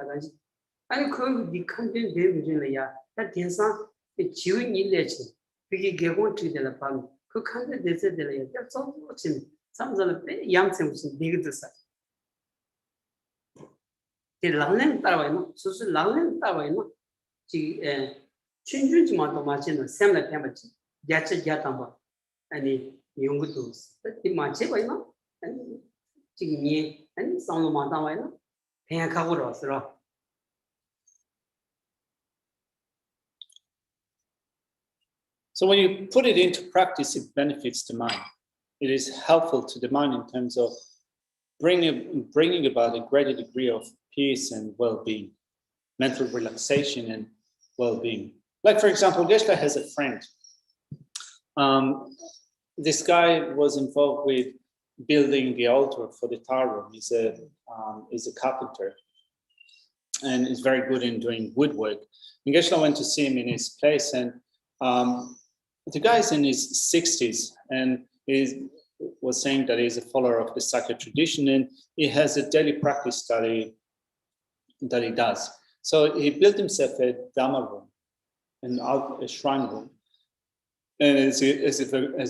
I could be content David in the yard. That is not a chewing election. Piggy gave one to the lapam. Could come the desert delay. That's all watching. Some of the young things big to say. The Lamrim Tawino, Susu Lamrim Tawino, she changed my machine, Sam the Pamati, Jatcha Jatamba, and the Yungutus. But the Machevino, and Chigny, and some of Matawino, Piacaros. So when you put it into practice, it benefits the mind. It is helpful to the mind in terms of bringing about a greater degree of peace and well-being, mental relaxation and well-being. Like, for example, Geshe has a friend. This guy was involved with building the altar for the tar room. He's a carpenter and is very good in doing woodwork. And Geshe went to see him in his place, and the guy's in his 60s and was saying that he's a follower of the Sakya tradition, and he has a daily practice that he does. So he built himself a Dhamma room, a shrine room, and as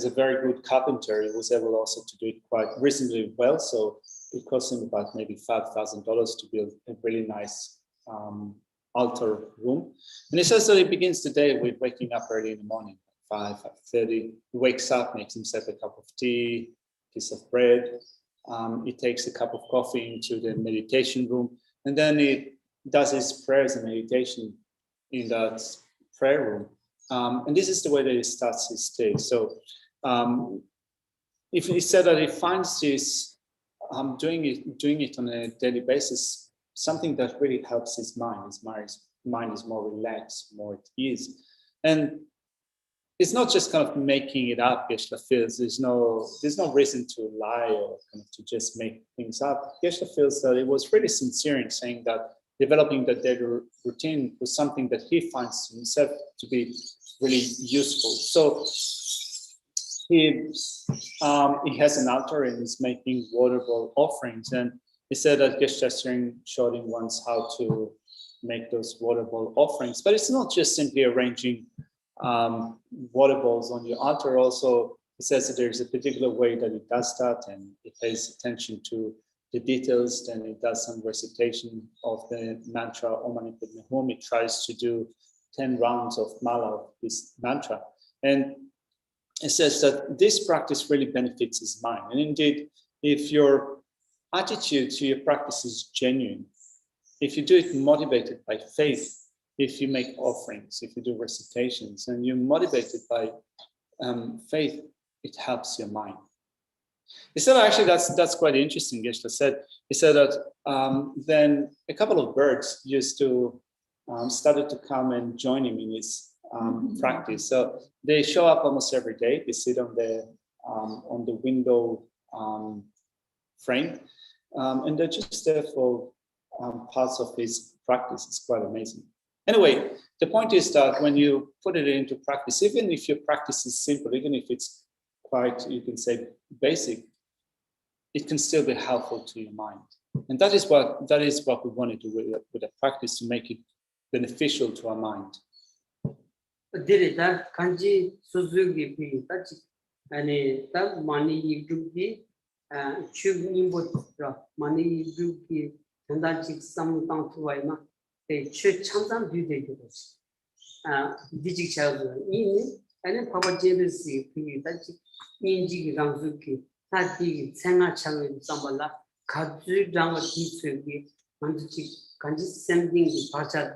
a very good carpenter, he was able also to do it quite reasonably well. So it cost him about maybe $5,000 to build a really nice altar room. And he says that he begins the day with waking up early in the morning. 5:30, he wakes up, makes himself a cup of tea, piece of bread. He takes a cup of coffee into the meditation room, and then he does his prayers and meditation in that prayer room. And this is the way that he starts his day. So if he said that he finds this doing it on a daily basis, something that really helps his mind. His mind is more relaxed, more at ease. And it's not just kind of making it up, Geshe feels. There's no reason to lie or kind of to just make things up. Geshe feels that it was really sincere in saying that developing that daily routine was something that he finds himself to be really useful. So he has an altar and is making water bowl offerings. And he said that Geshe showed him once how to make those water bowl offerings. But it's not just simply arranging water bowls on your altar. Also, he says that there's a particular way that he does that, and he pays attention to the details. Then he does some recitation of the mantra Om Mani Padme Hum. He tries to do 10 rounds of mala of this mantra, and it says that this practice really benefits his mind. And indeed, if your attitude to your practice is genuine, if you do it motivated by faith, if you make offerings, if you do recitations, and you're motivated by faith, it helps your mind. He said actually that's quite interesting. Geshe said he said that then a couple of birds used to started to come and join him in his practice. So they show up almost every day. They sit on the window frame, and they're just there for parts of his practice. It's quite amazing. Anyway, the point is that when you put it into practice, even if your practice is simple, even if it's quite, you can say, basic, it can still be helpful to your mind. And that is what we want to do with a practice, to make it beneficial to our mind. Did that kanji Suzuki be touch and that money you be chewing money you be and that some down to why not they should chance on do they do this. Digital in and then Papa James that Ninji Ramzuki, that the Sanga Chang Sambala, Kaju Danga Tsugi, and Kanji sending the Pacha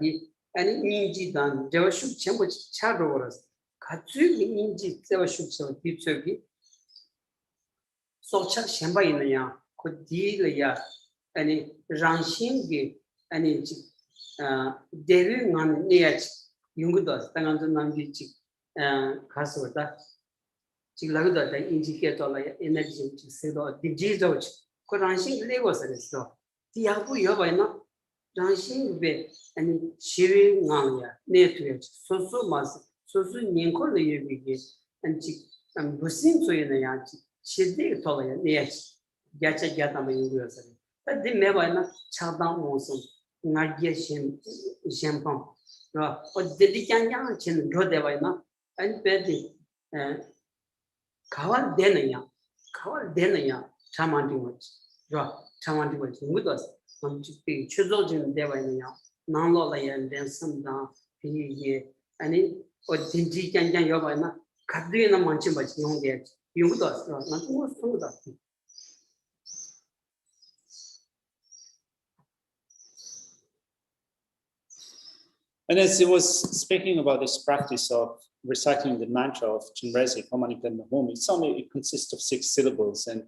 and Ninji done, there should chamber chadoras, Kaju Ninji, there should so Tsugi. So Chak Shamba in the ya, could deal ya, any Ranshingi, any Devil on Niach, Yungudas, Tangan Nambi Kasota. Chilagda the indicator like energy to say the disease Koranshin levels at the store. The Abu Yavana dancing be and Shiri Nanya, near to it, so much, so soon Yanko the year begin and Busin to in the Yanchi, she did tell you, yes, Gacha Gatama University. But they never not Chaban Monson, not Geshe champagne. Or did the young chin go there and Betty. Kawal denaya, Tamandi was, Tamandi was with us. On to be children, they were in Nanlola and then some down, and it or Dinji can Yovana, Kadina Manchi, but you don't get you with us, not more from that. And as he was speaking about this practice of reciting the mantra of Chinrezi, it consists of 6 syllables, and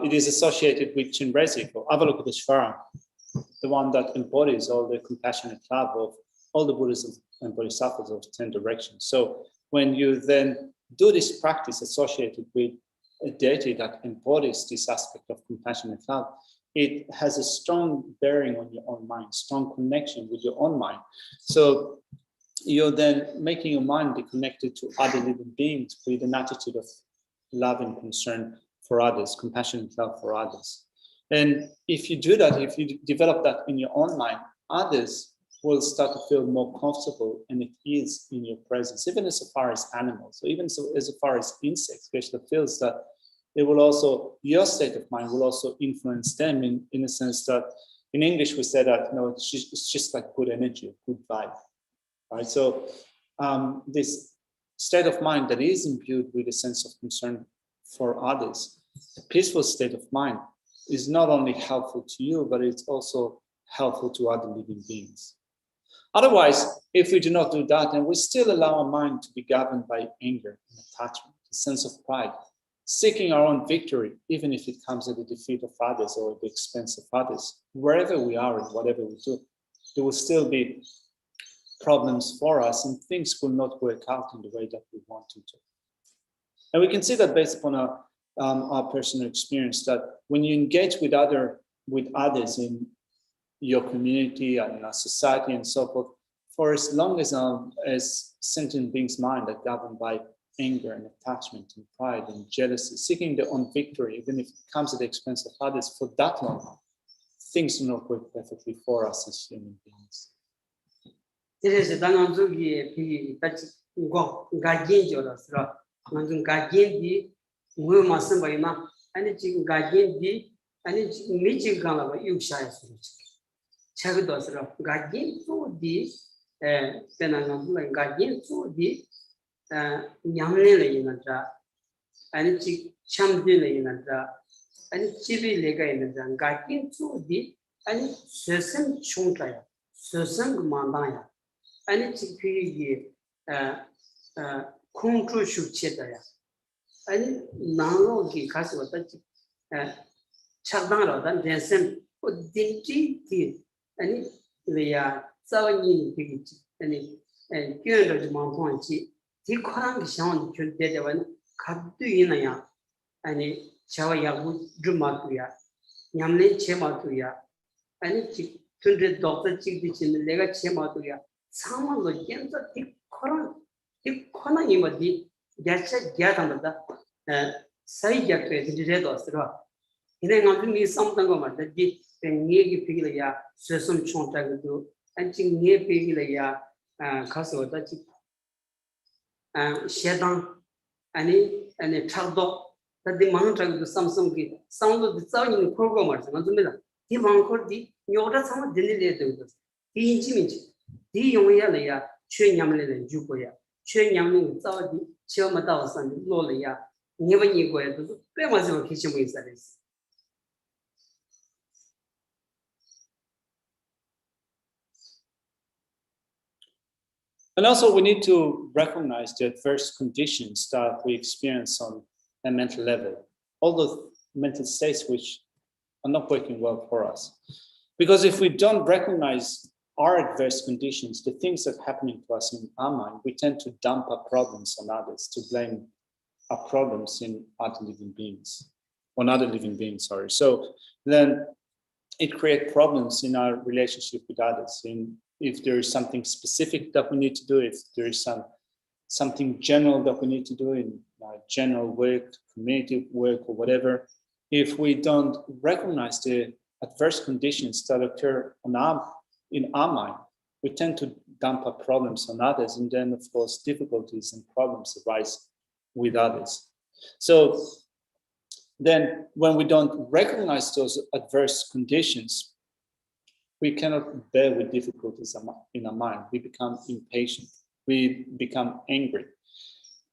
it is associated with Chinrezi, or Avalokiteshvara, the one that embodies all the compassionate love of all the Buddhas and Bodhisattvas of 10 directions. So when you then do this practice associated with a deity that embodies this aspect of compassionate love, it has a strong bearing on your own mind, strong connection with your own mind. So you're then making your mind be connected to other living beings with an attitude of love and concern for others, compassionate love for others. And if you do that, if you develop that in your own mind, others will start to feel more comfortable and at ease in your presence, even as far as animals, or even so as far as insects, which feels that it will also, your state of mind will also influence them in a sense that in English we say that, it's just like good energy, good vibe, right? So this state of mind that is imbued with a sense of concern for others, a peaceful state of mind is not only helpful to you, but it's also helpful to other living beings. Otherwise, if we do not do that, then we still allow our mind to be governed by anger and attachment, a sense of pride, seeking our own victory, even if it comes at the defeat of others or at the expense of others. Wherever we are and whatever we do, there will still be problems for us and things will not work out in the way that we want them to. And we can see that based upon our personal experience, that when you engage with others in your community and in our society and so forth, for as long as sentient beings' mind are governed by anger and attachment and pride and jealousy, seeking their own victory, even if it comes at the expense of others, for that long, things do not work perfectly for us as human beings. and Chamdin in and Chibi Lega in the Gakin to the and Susan Chuntaya, Susan Mandaya, and it's Kuntu Shuchetaya, 아니 나로기 가서 왔다지 착당하다 댄셈 어딘지 아니 왜야 싸우니 되겠지 아니 교회를 만통한지 디코랑 시험 줄때되면 갑두이나야 아니 저와 야구 좀 맞고야 냠내 제마도야 아니 지 근데 doctor 찍듯이 내가 제마도야 상황을 견자 디코랑 이뭐디 Geshe Gyatanda, Sai Gyatwe, the Redosra. In a country, something of that did Negi Pigilia, Sesum Chontagadu, and Ching near Pigilia, Casso, that Shedan, and a Chardo, that the mountain to Samsung sound of the sounding programmers, and the middle. He mounted the Yoda Sama Delilated. He intimate, the Yoya, Chen Yamle and Jukoya, Chen Yamin Saudi. And also we need to recognize the adverse conditions that we experience on a mental level, all those mental states which are not working well for us. Because if we don't recognize our adverse conditions, the things that are happening to us in our mind, we tend to dump our problems on others, to blame our problems on other living beings. So then it creates problems in our relationship with others. If there is something specific that we need to do, if there is something general that we need to do in general work, community work, or whatever, if we don't recognize the adverse conditions that occur in our mind, we tend to dump our problems on others, and then, of course, difficulties and problems arise with others. So then when we don't recognize those adverse conditions, we cannot bear with difficulties in our mind. We become impatient. We become angry.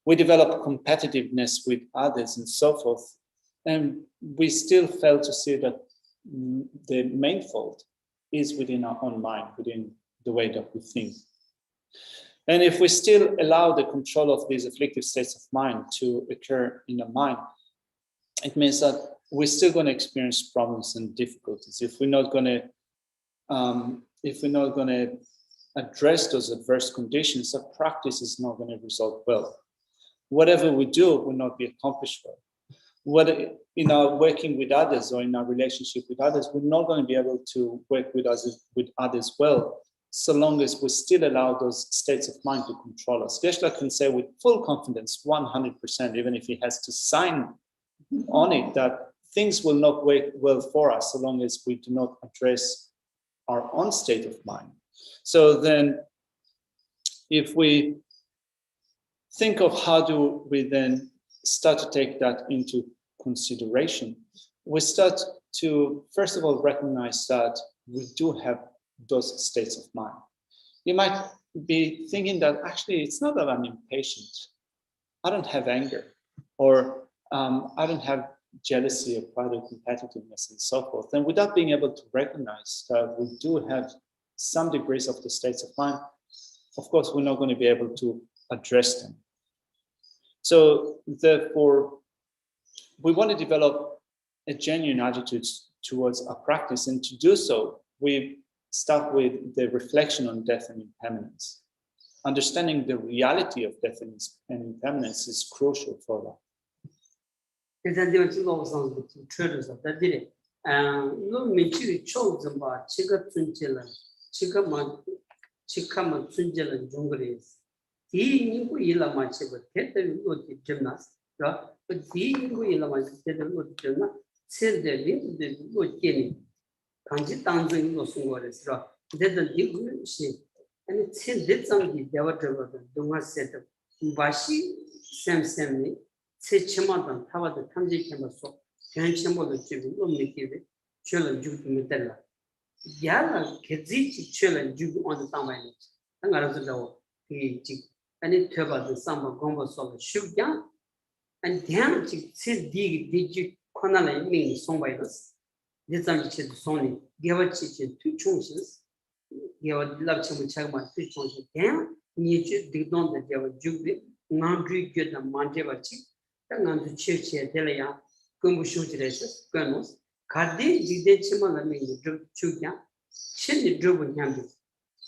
We develop competitiveness with others and so forth. And we still fail to see that the main fault is within our own mind, within the way that we think. And if we still allow the control of these afflictive states of mind to occur in the mind, it means that we're still going to experience problems and difficulties. If we're not going to address those adverse conditions, our practice is not going to result well. Whatever we do will not be accomplished well. Whether in our working with others or in our relationship with others, we're not going to be able to work with others well, so long as we still allow those states of mind to control us. Geshe can say with full confidence, 100%, even if he has to sign on it, that things will not work well for us so long as we do not address our own state of mind. So then, if we think of how do we then start to take that into consideration, we start to, first of all, recognize that we do have those states of mind. You might be thinking that actually it's not that I'm impatient. I don't have anger, or I don't have jealousy or pride or competitiveness and so forth. And without being able to recognize that we do have some degrees of the states of mind, of course, we're not going to be able to address them. So therefore, we want to develop a genuine attitude towards our practice. And to do so, we start with the reflection on death and impermanence. Understanding the reality of death and impermanence is crucial for that. And then said the Konala meaning song by us. This is Sony, give a chicken 2 choices. You would love to check my 2 choices. Then you did not that you would do non-drink good and Montevachi. 당한 주치에 될이야 공부쇼지래서 그노스 가디 지대 치마라면 좀 주냐 신이 좀 냠비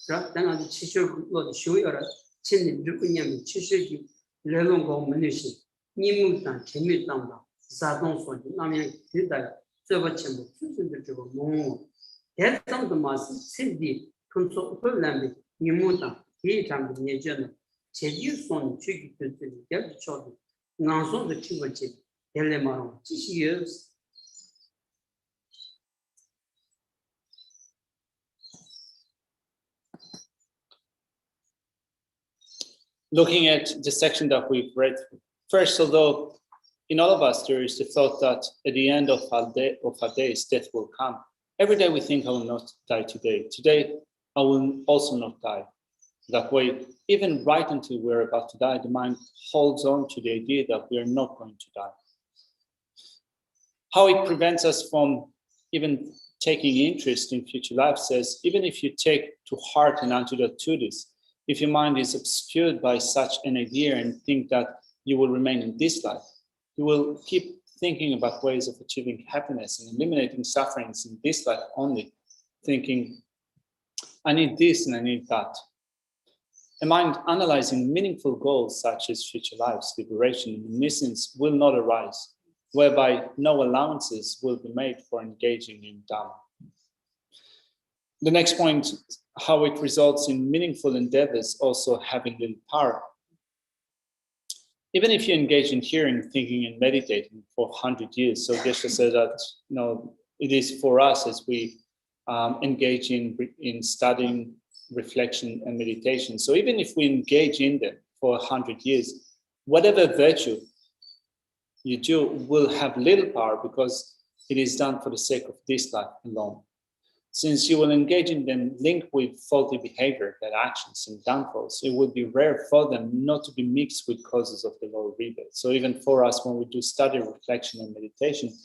라 당한 치쇼로 쇼여라 신이 좀 냠비 치쇼기 레롱고 문이시 니무단 재미담다 사동소 나면 되다 저버침도 수준도 주고 뭐 대성도 마스 신디 컨소 폴람비 니무단 이 장비 예전에 제주손 주기들이 결쳐도 나서도 치고치 델레마로 지시여스 Looking at the section that we've read, first, although in all of us there is the thought that at the end of our days, death will come. Every day we think, I will not die today. Today, I will also not die. That way, even right until we're about to die, the mind holds on to the idea that we are not going to die. How it prevents us from even taking interest in future life says, even if you take to heart an antidote to this, if your mind is obscured by such an idea and think that you will remain in this life, you will keep thinking about ways of achieving happiness and eliminating sufferings in this life only, thinking, I need this and I need that. A mind analyzing meaningful goals such as future lives, liberation, and omniscience will not arise, whereby no allowances will be made for engaging in Dhamma. The next point, how it results in meaningful endeavors also having little power. Even if you engage in hearing, thinking, and meditating for 100 years, so Geshe said that it is for us as we engage in studying, reflection, and meditation. So even if we engage in them for 100 years, whatever virtue you do will have little power because it is done for the sake of this life alone. Since you will engage in them linked with faulty behavior, bad actions, and downfalls, it would be rare for them not to be mixed with causes of the lower rebirth. So even for us, when we do study, reflection, and meditation,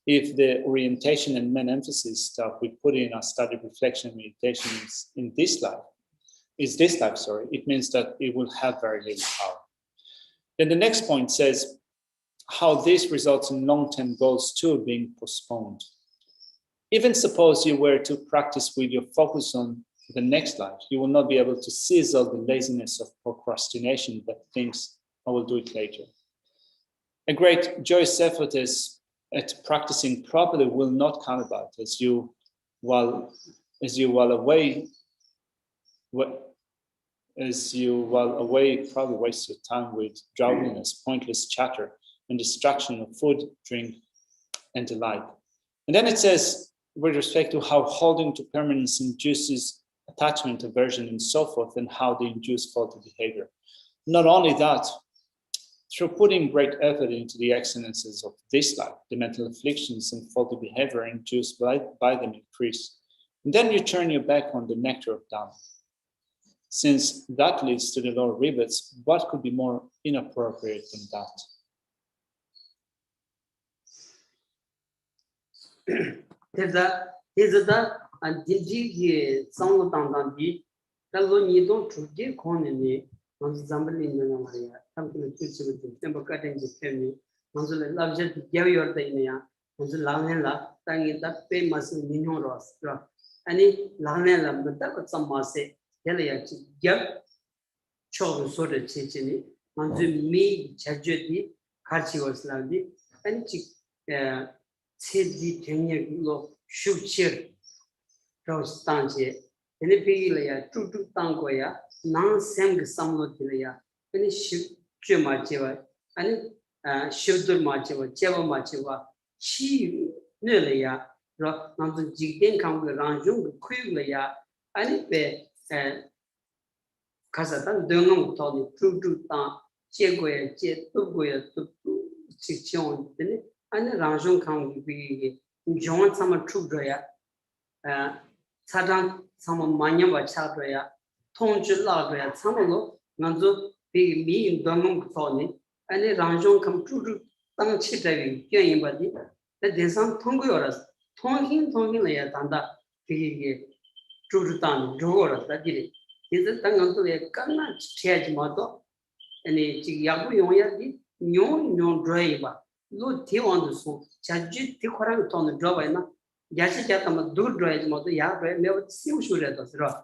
if the orientation and main emphasis that we put in our study, reflection, and meditation is this life, it means that it will have very little power. Then the next point says how this results in long-term goals too being postponed. Even suppose you were to practice with your focus on the next life, you will not be able to seize all the laziness of procrastination that thinks, I will do it later. A great joyous effort at practicing properly will not come about as you while away probably waste your time with drowsiness, pointless chatter, and distraction of food, drink, and the like. And then it says, with respect to how holding to permanence induces attachment, aversion, and so forth, and how they induce faulty behavior. Not only that, through putting great effort into the excellences of this life, the mental afflictions and faulty behavior induced by them increase. And then you turn your back on the nectar of Dhamma. Since that leads to the lower rebirths, what could be more inappropriate than that? There's and Digi Song Dandy, Taloni don't to give Conny on Zambali Maria, something to with the temple cutting the family, on the largest Gavior Dania, on the Lanella, thanking that famous Nino any Lanella, but that could some say, Delia, Gap, Chow sort of Chichini, on the me, Chajeti, Kachi was Landi, and Sidi Tenyo Shukir Rose Tanche, and a Pilia, Tutu Tangoya, non sang Samotilia, and a Shumacheva, and Shudur Macheva, Jeva Macheva, she Nulia, Rock, not the Jigan come with Ranjung, Quillia, and it Kazatan, Dunum told Tutu Tan, Chegoya, Tugoya, Chichon, and Ranjung come be John Summer Trudoya, Sadan, some Manyava Chadoya, Tonju Ladoya, Samolo, Nanzo, be me in Donum Tony, and the Ranjung come to Chitavi, young body, that there's some Tongoras, Tonkin Laya Tanda, Pigi, Trudutan, Joras, that did it. Is the Tanganto a Kana Chaj Moto, and a Yabu Yoyadi, no driver. No tea on the soul. Chaji Tikorang on the driver. Geshe Jatama do drive mother Yahweh never see should let us draw.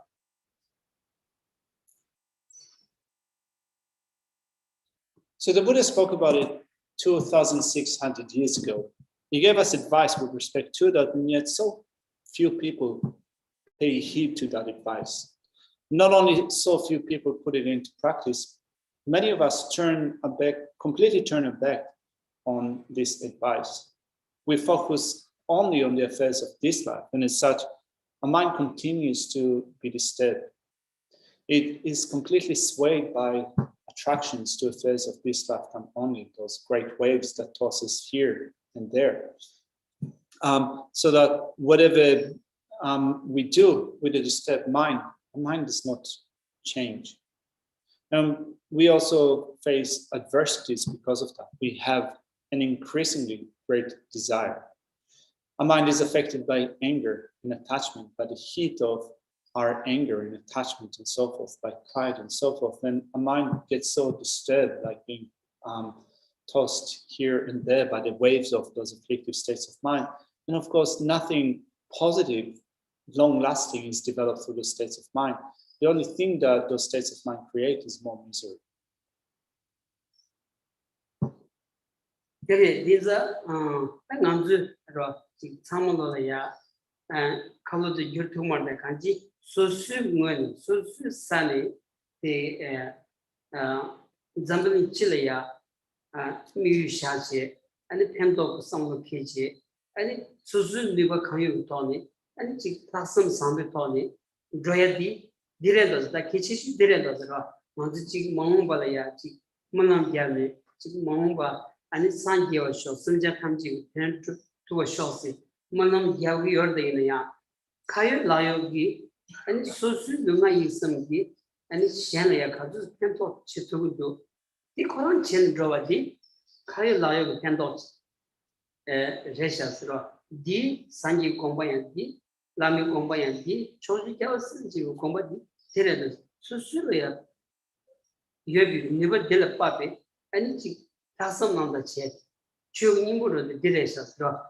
So the Buddha spoke about it 2,600 years ago. He gave us advice with respect to that, and yet so few people pay heed to that advice. Not only so few people put it into practice, many of us completely turn our back on this advice. We focus only on the affairs of this life, and as such, our mind continues to be disturbed. It is completely swayed by attractions to affairs of this lifetime only, those great waves that toss us here and there. So that whatever we do with a disturbed mind, the mind does not change. We also face adversities because of that. We have an increasingly great desire. Our mind is affected by anger and attachment, by the heat of our anger and attachment and so forth, by pride and so forth. And our mind gets so disturbed, like being tossed here and there by the waves of those afflictive states of mind. And of course, nothing positive, long-lasting is developed through the states of mind. The only thing that those states of mind create is more misery. These are and color the YouTube the kanji, so soon, so sunny, the Zambali Chile, Mu Shashi, and the Pento some KJ, and so soon we were coming Tony, and it's some sound Tony, Droyadi, Diredos, the Kichi Diredos, Monzi Mombalaya, Manam Yami, Momba, and it's Sanji or show, Sunja Kamji, to a shawsy. Manam Yavi or the Inaya, Kaya Layogi, and Susu Luma Yisamgi, and Shanaya Kazu Pento Chitudu. The Koran Chen Drovadi, Kaya Layo Pentot Reshasra, D. Sanji Kombayan D. Lami Kombayan D. Choji Sanji Kombadi, Teredas, Susuria. You have never did a puppy, and it's Tassam on the chat. Chu Nimbu the Direshasra.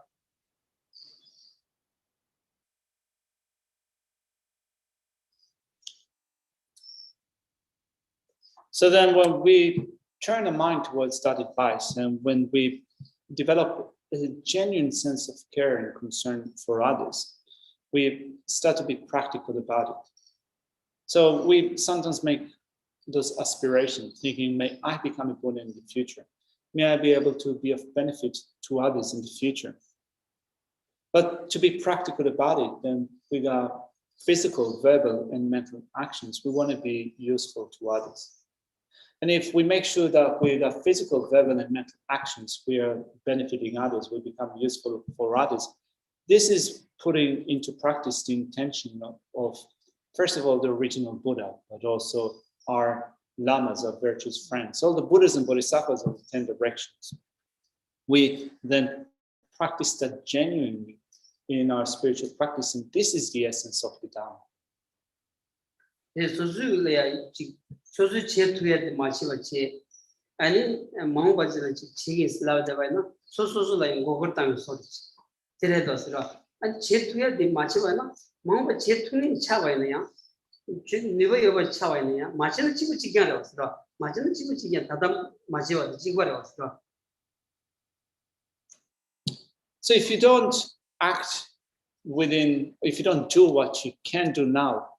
So then when we turn the mind towards that advice, and when we develop a genuine sense of care and concern for others, we start to be practical about it. So we sometimes make those aspirations, thinking, may I become a Buddha in the future? May I be able to be of benefit to others in the future? But to be practical about it, then with our physical, verbal, and mental actions, we want to be useful to others. And if we make sure that with our physical, verbal, and mental actions, we are benefiting others, we become useful for others, this is putting into practice the intention of first of all, the original Buddha, but also our lamas, our virtuous friends, all the Buddhas and Bodhisattvas of the 10 directions. We then practice that genuinely in our spiritual practice, and this is the essence of the Dharma. Sozu che tuya de machiwa che, ani mahubajira chi islav devaina, sozu la ingogurtang sodich. Teredosra, and che tuya de machiwa, mahuba che tuni chavaina ya, niva yoba chavaina ya, machina chibu chigan osra, machina chibu chigan, tadam machiwa the chigwara osra. So if you don't act if you don't do what you can do now,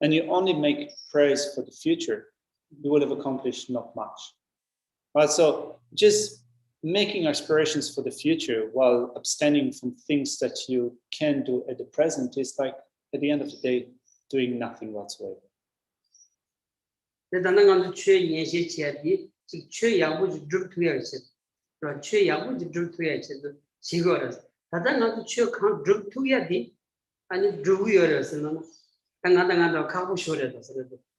and you only make prayers for the future, you will have accomplished not much. Right? So just making aspirations for the future while abstaining from things that you can do at the present is like, at the end of the day, doing nothing whatsoever. Tangata Kabu showed us.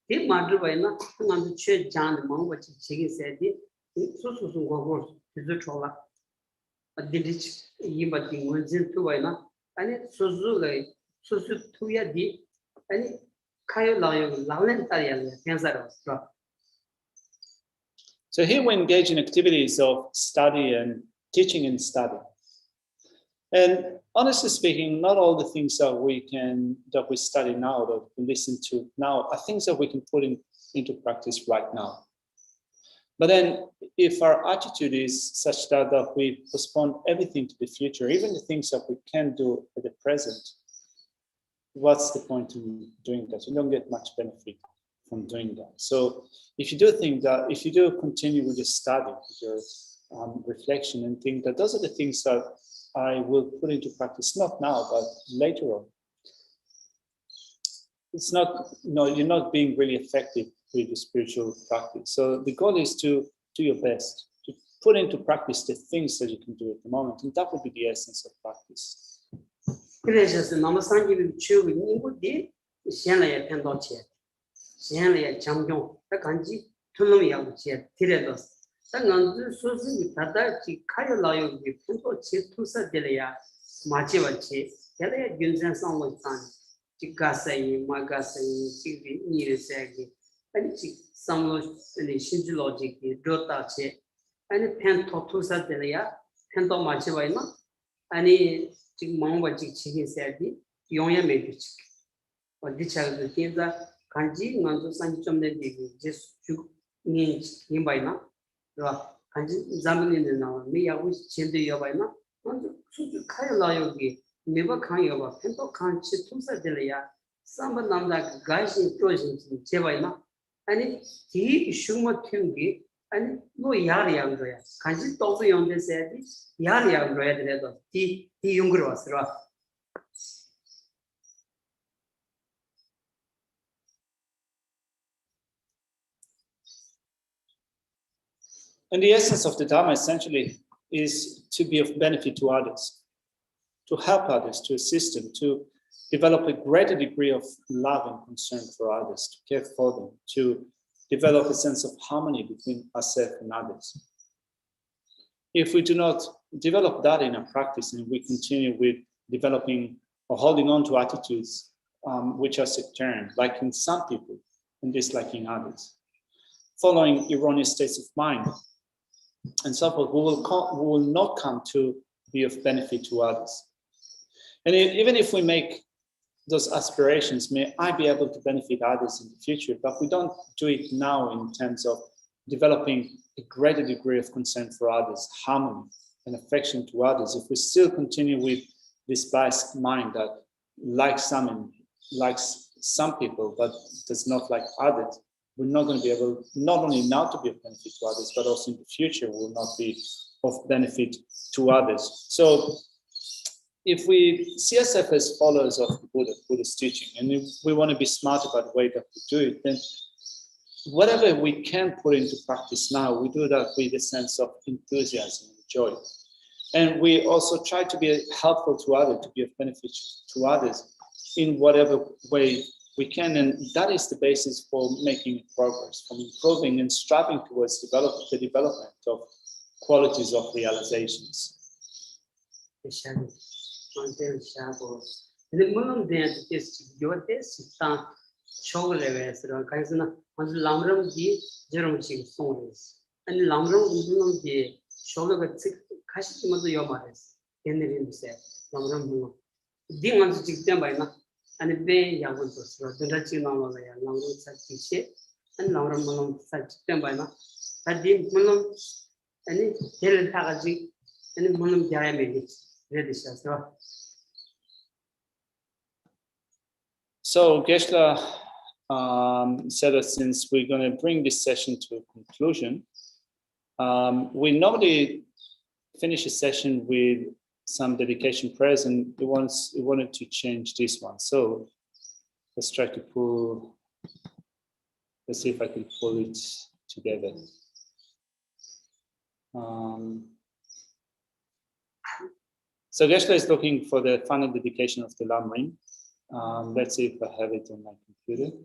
He martyred by not on the church John the monk, what she said, Susu go to the Trola. A ditch, but in Winzin to Wina, and it Suzu Susu Tuya di, and Kayo Layo, Lalentarian, Kansas. So here we engage in activities of study and teaching and study. And honestly speaking, not all the things that we study now, that we listen to now, are things that we can put into practice right now. But then if our attitude is such that we postpone everything to the future, even the things that we can do at the present, what's the point in doing that? You don't get much benefit from doing that. So if you do continue with your study, with your reflection, and think that those are the things that I will put into practice, not now, but later on. It's not, you're not being really effective with the spiritual practice. So the goal is to do your best, to put into practice the things that you can do at the moment. And that would be the essence of practice. 그래서 남산집이 주고 인구들이 시행을 편도체, 시행을 장경, 간지 틀림이하고 제 들여도 상관도 소수이 다다지 카열라요 편도체 투사들이야 마치와치 얘네 균전 상황상 지가사이 마가사이 지비 니르세기 아니 지 상로스니 신주로직이 도타체 아니 편도 투사들이야 편도 마치와이나 아니 지금 망바지 치기세기 용야 매주치 어디 차도 진짜 간지 먼저 산점 내기 제수 니 님바이나 와 간지 잠은이는 나와 미야고 진도 여바이나 먼저 수주 카열라요기 네버 칸여바 펜토 칸치 투사들이야 삼번 남자 가시 조진 제바이나 아니 이 슈마 튕기 아니 뭐 야리양 거야 간지 또도 연대세디 야리양 거야 되래도 이 용거로 왔어라. And the essence of the Dharma essentially is to be of benefit to others, to help others, to assist them, to develop a greater degree of love and concern for others, to care for them, to develop a sense of harmony between ourselves and others. If we do not develop that in our practice and we continue with developing or holding on to attitudes which are sectarian, like in some people and disliking others, following erroneous states of mind, and so forth, we will not come to be of benefit to others. And even if we make those aspirations, may I be able to benefit others in the future, but we don't do it now in terms of developing a greater degree of concern for others, harmony and affection to others. If we still continue with this biased mind that likes some people, but does not like others, we're not going to be able, not only now to be of benefit to others, but also in the future will not be of benefit to others. So if we see ourselves as followers of the Buddha's teaching, and if we want to be smart about the way that we do it, then whatever we can put into practice now, we do that with a sense of enthusiasm and joy. And we also try to be helpful to others, to be of benefit to others in whatever way we can. And that is the basis for making progress, from improving and striving towards the development of qualities of realizations. And be Yaguns, Dundachino, Lamrim Geshe, and Lamrim Malum Satchambana, but the Mulum and Helen Tagaji and Mulum Diamond, ready. So Geshe said that since we're going to bring this session to a conclusion, we normally finish a session with some dedication prayers, and we wanted to change this one. So let's try to let's see if I can pull it together. So Geshe is looking for the final dedication of the Lamrim. Let's see if I have it on my computer.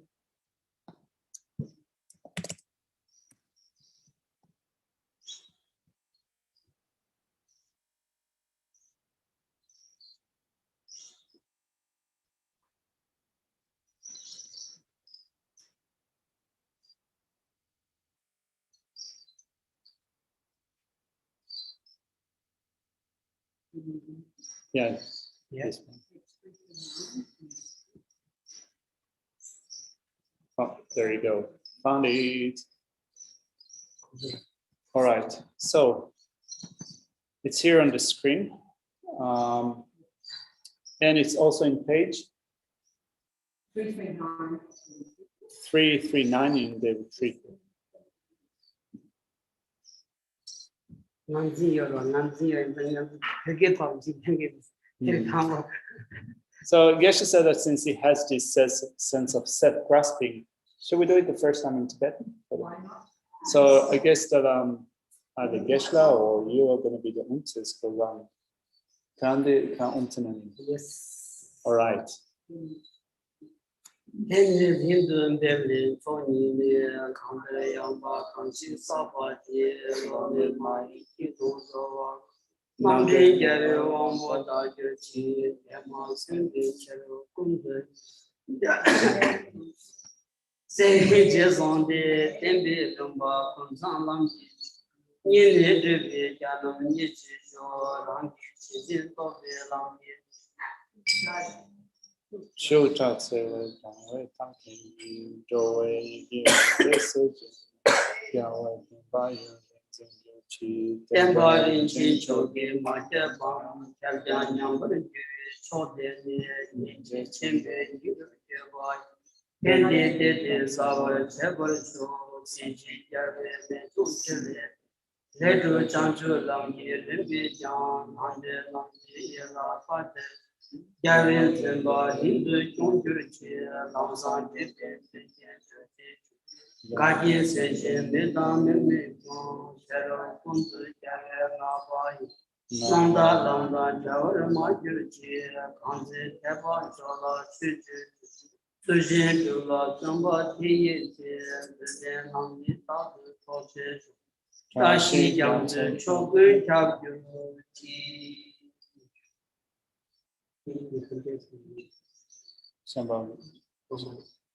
Yeah. Yeah. This one. Oh, there you go. Found it. All right. So it's here on the screen. And it's also in page 339 in the retreat. So Geshe said that since he has this sense of self-grasping, should we do it the first time in Tibetan? Why not? So I guess that either Geshe or you are going to be the untes because can unten. Yes. All right. Show chat say we talking joy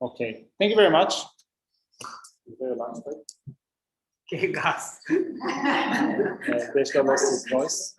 Okay, thank you very much. Very last bit. Okay, guys. Geshe lost his voice.